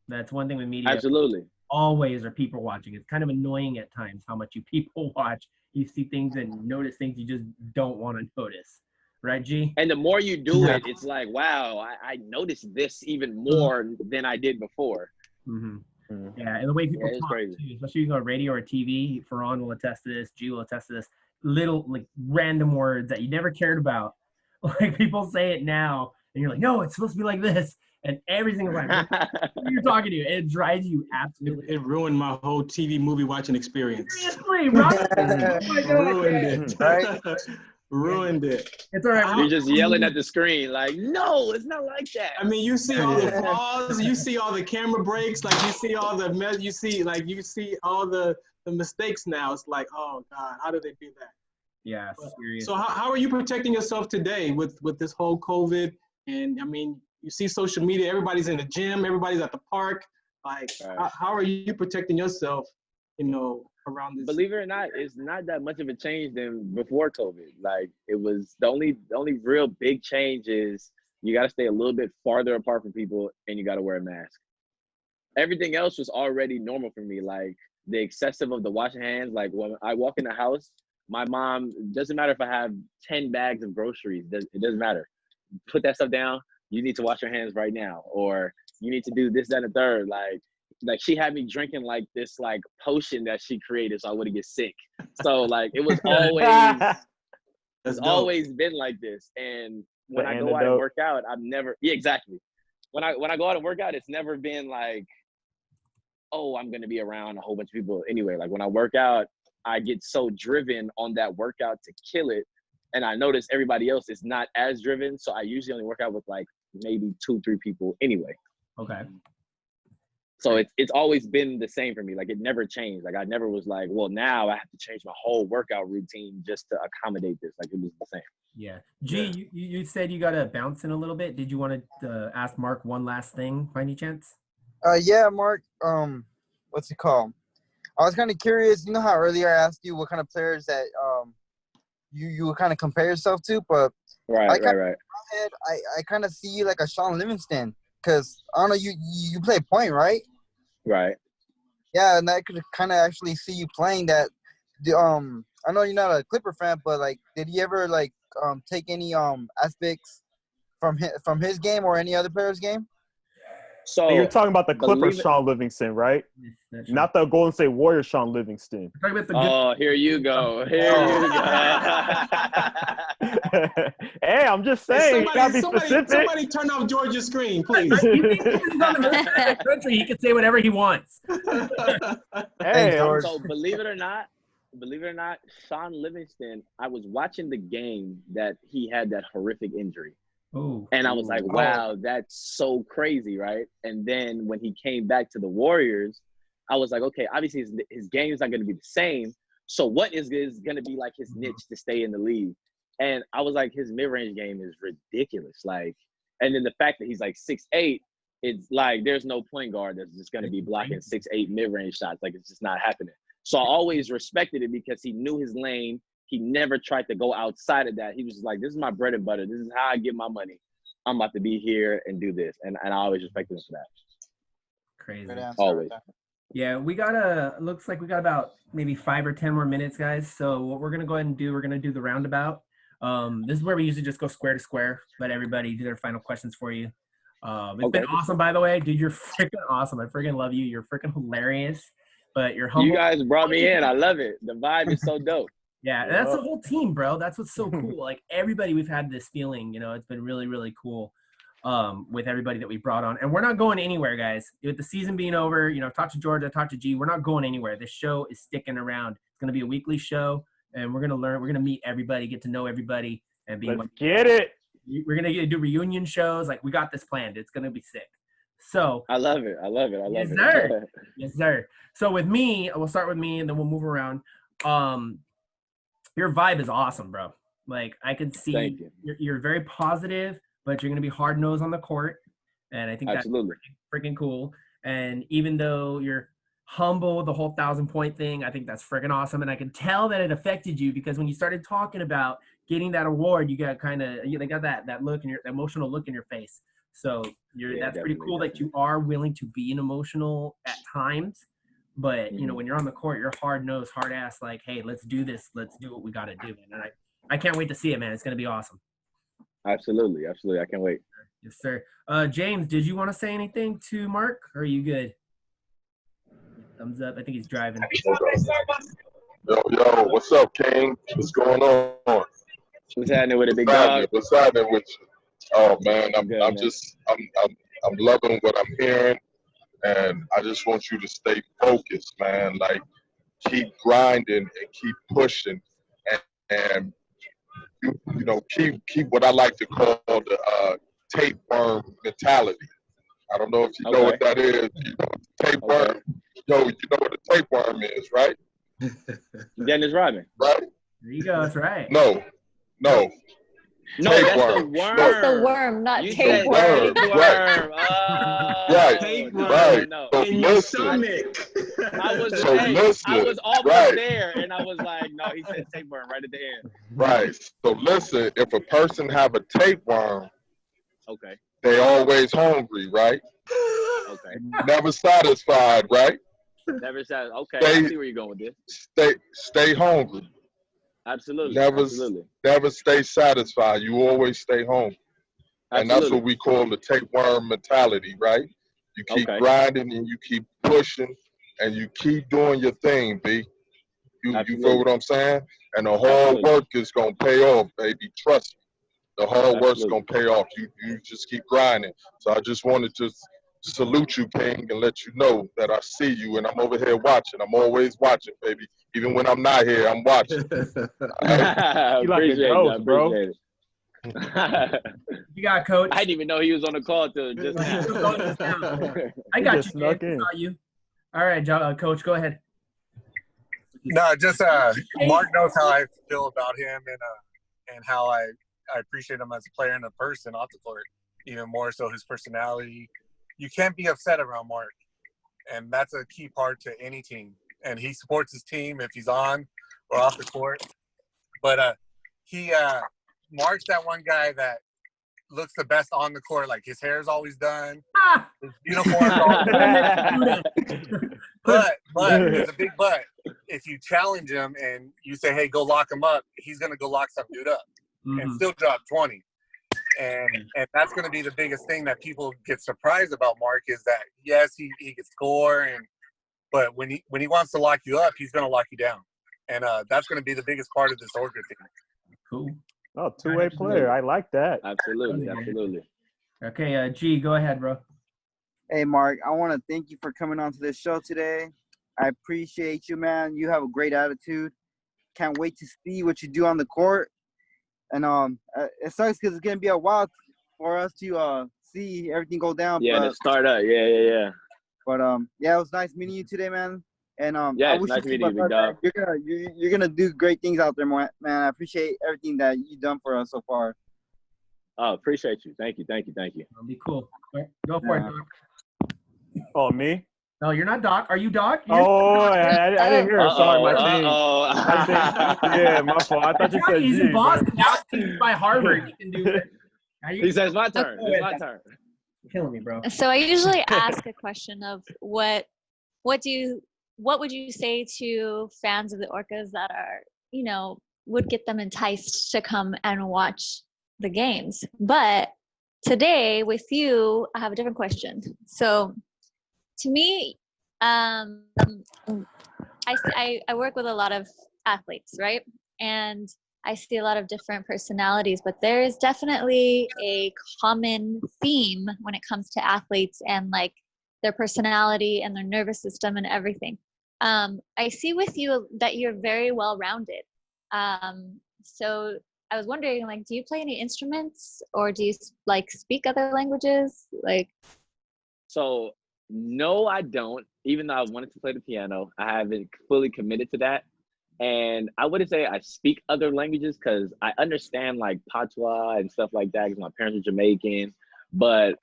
That's one thing with media. Absolutely. Always are people watching. It's kind of annoying at times how much you people watch. You see things and notice things you just don't want to notice. Right, G? And the more you do it, it's like, wow, I noticed this even more than I did before. Yeah, and the way people it's talk crazy. too, especially if you go radio or TV. Ferran will attest to this. G will attest to this. Little like random words that you never cared about. Like people say it now, and you're like, no, it's supposed to be like this, and everything is like, what you're talking to. It drives you absolutely. It ruined my whole TV movie watching experience. Seriously, right? Oh my God, Ruined it. Right? Ruined it. It's all right. You're just yelling at the screen like, no, it's not like that. I mean, you see all the flaws, you see all the camera breaks, like you see all the you see all the mistakes now. It's like, oh God, how did they do that? Yeah, seriously. So how are you protecting yourself today with this whole COVID? And I mean, you see social media, everybody's in the gym, everybody's at the park. Like, Right. how are you protecting yourself, around this? Believe it or not, it's not that much of a change than before COVID. Like it was the only real big change is you got to stay a little bit farther apart from people and you got to wear a mask. Everything else was already normal for me. Like the excessive of the washing hands. Like when I walk in the house, my mom, doesn't matter if I have 10 bags of groceries, it doesn't matter. Put that stuff down. You need to wash your hands right now, or you need to do this, that, and the third. Like she had me drinking like this like potion that she created so I wouldn't get sick. So like it was always been like this. And when I go out and work out, I've never exactly. When I go out and work out, it's never been like, oh, I'm gonna be around a whole bunch of people anyway. Like when I work out, I get so driven on that workout to kill it. And I notice everybody else is not as driven. So I usually only work out with like maybe 2-3 people anyway. Okay. So it's always been the same for me. Like it never changed. Like I never was like, well, now I have to change my whole workout routine just to accommodate this. Like it was the same. Yeah. G, you said you got to bounce in a little bit. Did you want to ask Mark one last thing by any chance? Yeah, Mark. What's it called? I was kind of curious. You know how earlier I asked you what kind of players that you would kind of compare yourself to, but Right. In my head, I kind of see you like a Sean Livingston, because I don't know, you play point, right? Right. Yeah, and I could kind of actually see you playing that. I know you're not a Clipper fan, but like, did he ever like take any aspects from his game or any other player's game? So You're talking about the Clippers, believe it- Sean Livingston, right? Not the Golden State Warriors, Sean Livingston. Talking about the Oh, here you go. Here you go. Hey, I'm just saying. You gotta be specific. Somebody turn off George's screen, please. He's on the country. He can say whatever he wants. Hey, George. So believe it or not, Sean Livingston, I was watching the game that he had that horrific injury. Oh. And I was like, wow, that's so crazy, right? And then when he came back to the Warriors, I was like, okay, obviously his game is not going to be the same. So what is going to be like his niche to stay in the league? And I was like, his mid-range game is ridiculous. Like, and then the fact that he's like 6'8", it's like there's no point guard that's just going to be blocking 6'8" mid-range shots. Like, it's just not happening. So I always respected it because he knew his lane. He never tried to go outside of that. He was just like, this is my bread and butter. This is how I get my money. I'm about to be here and do this. And I always respected him for that. Crazy. Always. Yeah, looks like we got about maybe 5 or 10 more minutes, guys. So what we're going to go ahead and do, we're going to do the roundabout. This is where we usually just go square to square, let everybody do their final questions for you. It's been awesome, by the way. Dude, you're freaking awesome. I freaking love you. You're freaking hilarious, but you're humble. You guys brought me in. I love it. The vibe is so dope. Yeah, that's the whole team, bro. That's what's so cool. Like everybody, we've had this feeling, it's been really, really cool with everybody that we brought on. And we're not going anywhere, guys. With the season being over, talk to Georgia, talk to G. We're not going anywhere. This show is sticking around. It's going to be a weekly show, and we're going to learn. We're going to meet everybody, get to know everybody, and be. Let's get it. We're going to do reunion shows. Like, we got this planned. It's going to be sick. So. I love it. Yes, sir. Yes, sir. So with me, we'll start with me, and then we'll move around. Your vibe is awesome, bro. Like, I can see you're very positive, but you're going to be hard-nosed on the court. And I think that's freaking cool. And even though you're humble, the whole 1,000-point thing, I think that's freaking awesome. And I can tell that it affected you because when you started talking about getting that award, you got that look in that emotional look in your face. So that's pretty cool that you are willing to be an emotional at times. But, when you're on the court, you're hard-nosed, hard-ass, like, hey, let's do this. Let's do what we got to do. And I can't wait to see it, man. It's going to be awesome. Absolutely. I can't wait. Yes, sir. James, did you want to say anything to Mark, or are you good? Thumbs up. I think he's driving. Yo, what's up, King? What's going on? What's happening with a big dog? What's happening with you? Oh man, I'm Good, man. I'm loving what I'm hearing, and I just want you to stay focused, man. Like keep grinding and keep pushing, and you know keep what I like to call the tapeworm mentality. I don't know if you know what that is. You know what the tapeworm. Yo, you know what a tapeworm is, right? Dennis Rodman. Right? There you go. That's right. No. No, that's the Tapeworm. worm. That's the worm, not You said tapeworm. tapeworm. Right. Tapeworm. Right. No. So In your listen. stomach. I was So listen. I was almost Right. there, and I was like, no, he said tapeworm right at the end. Right. So listen, if a person have a tapeworm, Okay. they always hungry, right? Okay. Never satisfied, right? Never said. Okay. I see where you're going with this. Stay hungry. Absolutely. Never stay satisfied. You always stay hungry. And that's what we call the tapeworm mentality, right? You keep grinding and you keep pushing and you keep doing your thing, B. You feel what I'm saying? And the hard work is gonna pay off, baby. Trust me. The hard work's gonna pay off. You just keep grinding. So I just wanted to salute you, King, and let you know that I see you and I'm over here watching. I'm always watching, baby. Even when I'm not here, I'm watching. I You like a appreciate ghost, it. bro. You got Coach. I didn't even know he was on the call till just now. I got just you, snuck man. in. Saw you. All right, Coach, go ahead. No, just Mark knows how I feel about him and how I appreciate him as a player and a person off the court. Even more so his personality. You can't be upset around Mark, and that's a key part to any team. And he supports his team if he's on or off the court. But Mark's that one guy that looks the best on the court. Like his hair's always done, his uniform's always done. But there's a big but. If you challenge him and you say, "Hey, go lock him up," he's gonna go lock some dude up and still drop 20. And that's going to be the biggest thing that people get surprised about Mark is that yes, he can score, but when he wants to lock you up, he's going to lock you down, and that's going to be the biggest part of this Orca team. Cool. Oh, two-way player. I like that. Absolutely. Okay, G, go ahead, bro. Hey, Mark, I want to thank you for coming on to this show today. I appreciate you, man. You have a great attitude. Can't wait to see what you do on the court. And it sucks because it's gonna be a while for us to see everything go down. Yeah, to start up. Yeah. But yeah, it was nice meeting you today, man. And yeah, I it's wish nice you meeting you, big dog. you're gonna do great things out there, man. I appreciate everything that you've done for us so far. Oh, appreciate you. Thank you. That'll be cool. Go for it, Doc. Oh, me? No, you're not Doc. Are you Doc? I didn't hear it. Sorry, my team. Yeah, my fault. I thought you said he's G, in Boston but... now. He's by Harvard. He can do it. He says my turn. It's my turn. You're killing me, bro. So I usually ask a question of what would you say to fans of the Orcas that are, would get them enticed to come and watch the games. But today with you, I have a different question. So to me, I work with a lot of athletes, right? And I see a lot of different personalities, but there is definitely a common theme when it comes to athletes and like their personality and their nervous system and everything. I see with you that you're very well-rounded. So I was wondering, like, do you play any instruments or do you like speak other languages? So no, I don't. Even though I wanted to play the piano, I haven't fully committed to that. And I wouldn't say I speak other languages because I understand like patois and stuff like that because my parents are Jamaican. But,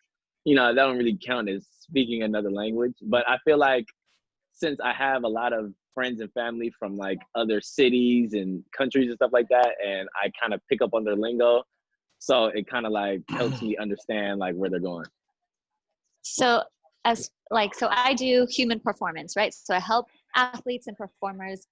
that don't really count as speaking another language. But I feel like since I have a lot of friends and family from like other cities and countries and stuff like that, and I kind of pick up on their lingo, so it kind of like helps me understand like where they're going. So so I do human performance, right? So I help athletes and performers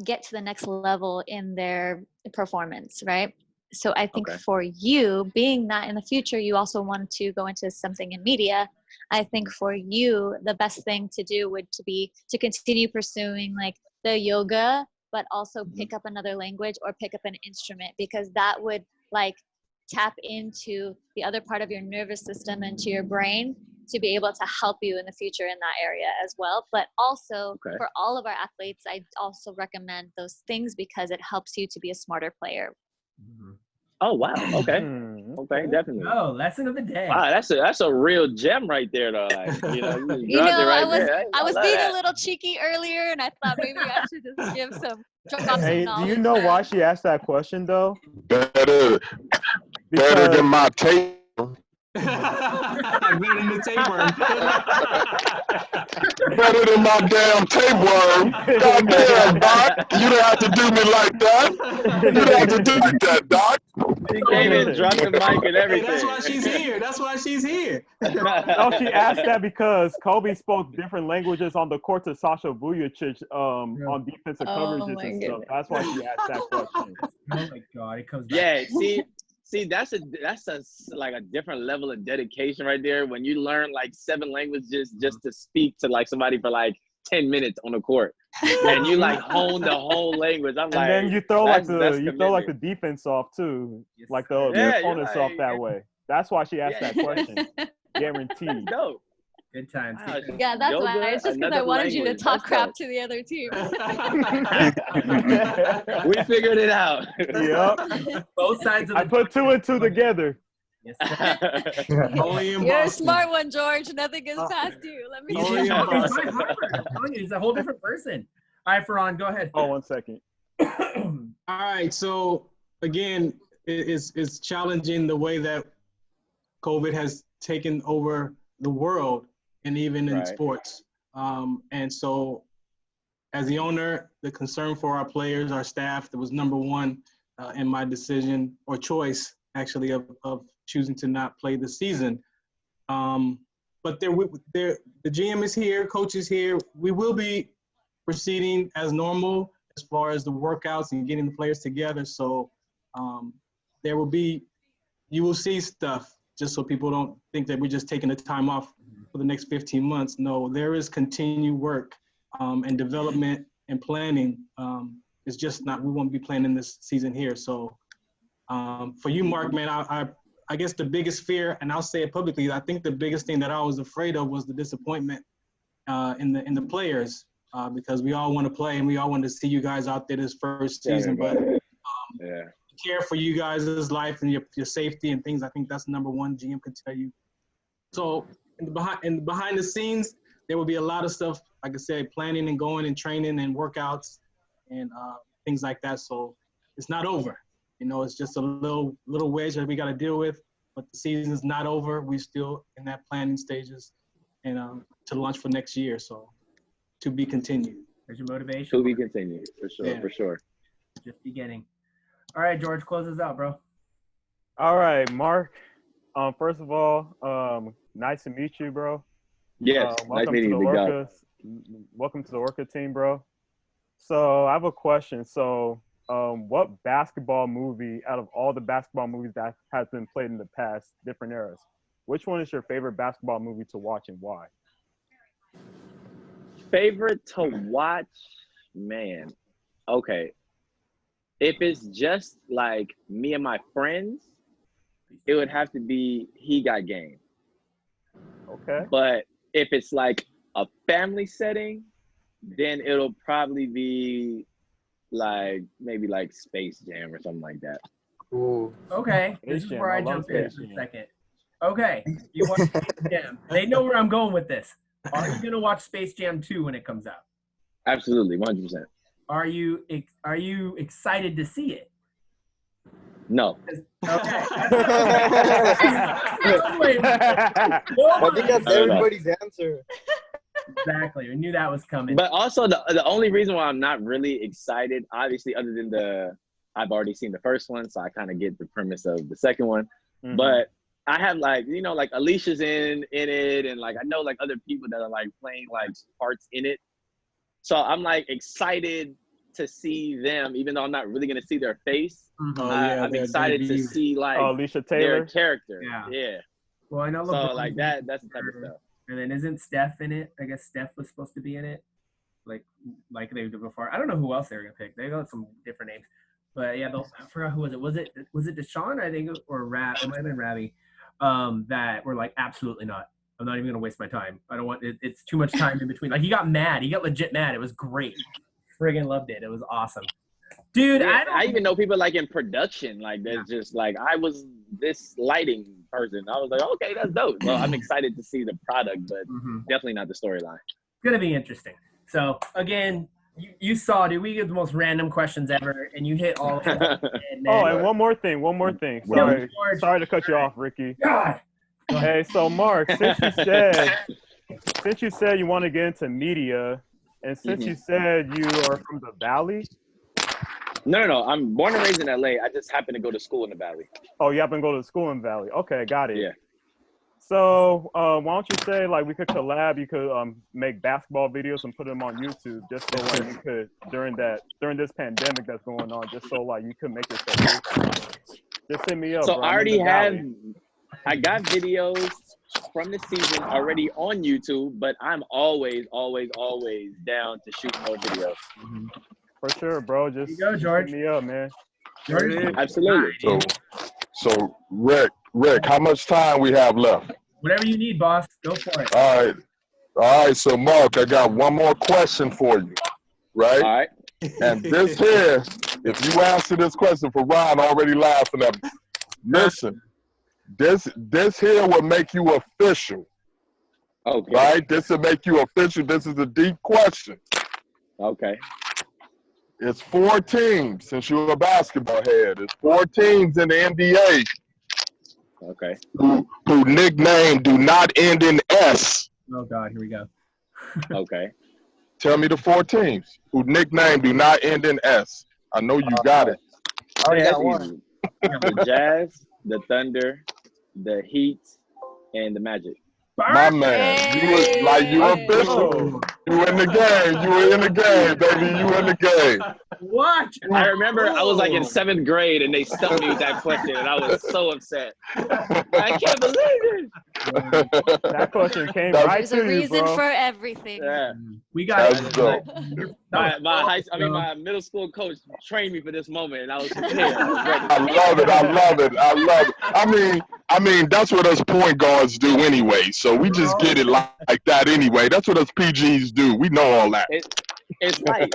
get to the next level in their performance, right? So I think for you, being that in the future, you also want to go into something in media, I think for you, the best thing to do would to be to continue pursuing like the yoga, but also pick up another language or pick up an instrument, because that would like tap into the other part of your nervous system and to your brain to be able to help you in the future in that area as well. But also for all of our athletes, I also recommend those things because it helps you to be a smarter player. Oh wow. Okay. Okay, definitely. Oh, lesson of the day. Wow, that's a real gem right there, though. Like, you know, You know, right I was being that. a little cheeky earlier, and I thought maybe I should just drop some Hey, do knowledge. you know why she asked that question though? Better than my tape. Better than the tapeworm. Better than my damn tapeworm. Goddamn, Doc. You don't have to do me like that. You don't have to do like that, Doc. She came in, dropped the mic and everything. Hey, that's why she's here. That's why she's here. No, she asked that because Kobe spoke different languages on the court to Sasha Vujacic on defensive coverages and stuff. That's why she asked that question. Oh my God, it comes back. Yeah, see, that's a like a different level of dedication right there. When you learn like 7 languages just to speak to like somebody for like 10 minutes on the court, and you like hone the whole language. I'm like, and then you throw like that's the defense off too, like the opponents off that way. That's why she asked that question. Guaranteed. Dope. Good times. Wow, Yeah, that's yoga, why. It's just because I another wanted you to language. talk That's crap dope. to the other team. We figured it out. Yep. Both sides of the I put 2 and 2 together. Yes, sir. Only in You're a Boston. smart one, George. Nothing gets past you. Let me He's Oh, see. yeah. my Harvard. I'm telling you, he's a whole different person. All right, Ferran, go ahead. Oh, 1 second. All right. So again, it's challenging the way that COVID has taken over the world and even in sports. And so as the owner, the concern for our players, our staff, that was number one in my decision or choice actually of choosing to not play the season. But the GM is here, coach is here. We will be proceeding as normal as far as the workouts and getting the players together. So you will see stuff, just so people don't think that we're just taking the time off for the next 15 months. No, there is continued work and development and planning. It's just not, we won't be playing in this season here. So for you, Mark, man, I guess the biggest fear, and I'll say it publicly, I think the biggest thing that I was afraid of was the disappointment in the players, because we all want to play and we all want to see you guys out there this first season. But care for you guys' life and your safety and things, I think that's number one. GM could tell you. So behind the scenes, there will be a lot of stuff, like I said, planning and going and training and workouts and things like that. So it's not over. You know, it's just a little wedge that we got to deal with, but the season's not over. We're still in that planning stages and to launch for next year. So to be continued. There's your motivation. To be continued, for sure, for sure. Just beginning. All right, George, close us out, bro. All right, Mark. First of all, nice to meet you, bro. Yes, nice meeting you, big dog. Welcome to the Orca team, bro. So I have a question. So what basketball movie, out of all the basketball movies that has been played in the past, different eras, which one is your favorite basketball movie to watch and why? Favorite to watch? Man. Okay. If it's just like me and my friends, it would have to be He Got Game. Okay. But if it's like a family setting, then it'll probably be like maybe like Space Jam or something like that. Cool. Okay, this is where I jump in for a second. Okay, you watch Space Jam. They know where I'm going with this. Are you gonna watch Space Jam 2 when it comes out? Absolutely, 100%. Are you excited to see it? No. Okay. I think that's everybody's answer. Exactly. We knew that was coming. But also the only reason why I'm not really excited, obviously, other than I've already seen the first one, so I kind of get the premise of the second one. Mm-hmm. But I have like Alicia's in it, and like I know like other people that are like playing like parts in it. So I'm like excited to see them, even though I'm not really gonna see their face. Mm-hmm. I'm excited to see like Alicia Taylor their character. Yeah. Yeah. Well, I know. So like that's the type of stuff. And then isn't Steph in it? I guess Steph was supposed to be in it, like they did before. I don't know who else they were gonna pick. They got some different names, but yeah, I forgot who was it. Was it Deshaun? I think, or Rab? It might have been Ravi. That were like, absolutely not. I'm not even gonna waste my time. I don't want it. It's too much time in between. Like he got mad. He got legit mad. It was great. Friggin' loved it. It was awesome. Dude, yeah, I even know people like in production, like there's just like I was this lighting person. I was like, okay, that's dope. Well, I'm excited to see the product, but definitely not the storyline. It's gonna be interesting. So again, you saw, dude, we get the most random questions ever, and you hit all of them. And one more thing. Sorry to cut you off, Ricky. God. Hey, so Mark, since you said you want to get into media, and since you said you are from the Valley. No. I'm born and raised in LA. I just happen to go to school in the Valley. Oh, you happen to go to school in Valley. Okay, got it. Yeah. So why don't you say like we could collab? You could make basketball videos and put them on YouTube, just so like you could during this pandemic that's going on, just so like you could make yourself. Just hit me up. So bro. I got videos from the season already on YouTube, but I'm always down to shoot more videos. For sure, bro. Just go, George. hit me up, man. Absolutely. So Rick, how much time we have left? Whatever you need, boss. Go for it. All right. So Mark, I got one more question for you, right? All right. And this here, if you answer this question for Ron, already laughing at me. Listen, this here will make you official. Okay. Right? This will make you official. This is a deep question. Okay. It's 4 teams, since you're a basketball head. It's 4 teams in the NBA. Okay. Who nickname do not end in S. Oh God, here we go. Okay. Tell me the 4 teams who nickname do not end in S. I know you got it. I already Yeah, got that's one. easy. The Jazz, the Thunder, the Heat, and the Magic. My man, you were like you official. You in the game. You were in the game, baby. You in the game. What? I remember I was like in 7th grade and they stumped me with that question and I was so upset. I can't believe it. That question came That's- right There's to a you, reason bro. for everything. Yeah. We got That's dope. My middle school coach trained me for this moment and I was prepared. I love it. I mean, that's what us point guards do anyway. So we just get it like that anyway. That's what us PGs do. We know all that. It's light.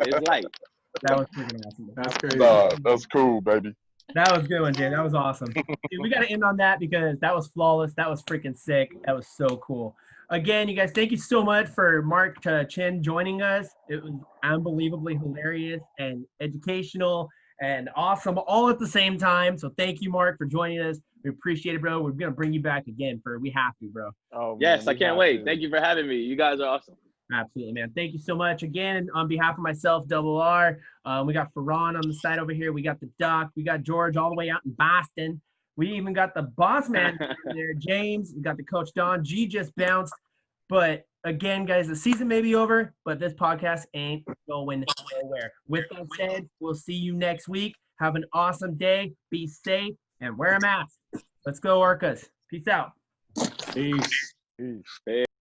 That was freaking awesome. That's crazy. That's cool, baby. That was a good one, dude. That was awesome. Dude, we got to end on that because that was flawless. That was freaking sick. That was so cool. Again, you guys, thank you so much for Mark Chin joining us. It was unbelievably hilarious and educational and awesome all at the same time. So thank you, Mark, for joining us. We appreciate it, bro. We're going to bring you back again. We have to, bro. Oh, Yes, man, I can't wait. Thank you for having me. You guys are awesome. Absolutely, man. Thank you so much. Again, on behalf of myself, Dubl R, we got Ferran on the side over here. We got the Duck. We got George all the way out in Boston. We even got the boss man there, James. We got the coach, Don. G just bounced. But again, guys, the season may be over, but this podcast ain't going nowhere. With that said, we'll see you next week. Have an awesome day. Be safe and wear a mask. Let's go, Orcas. Peace out. Peace. Peace.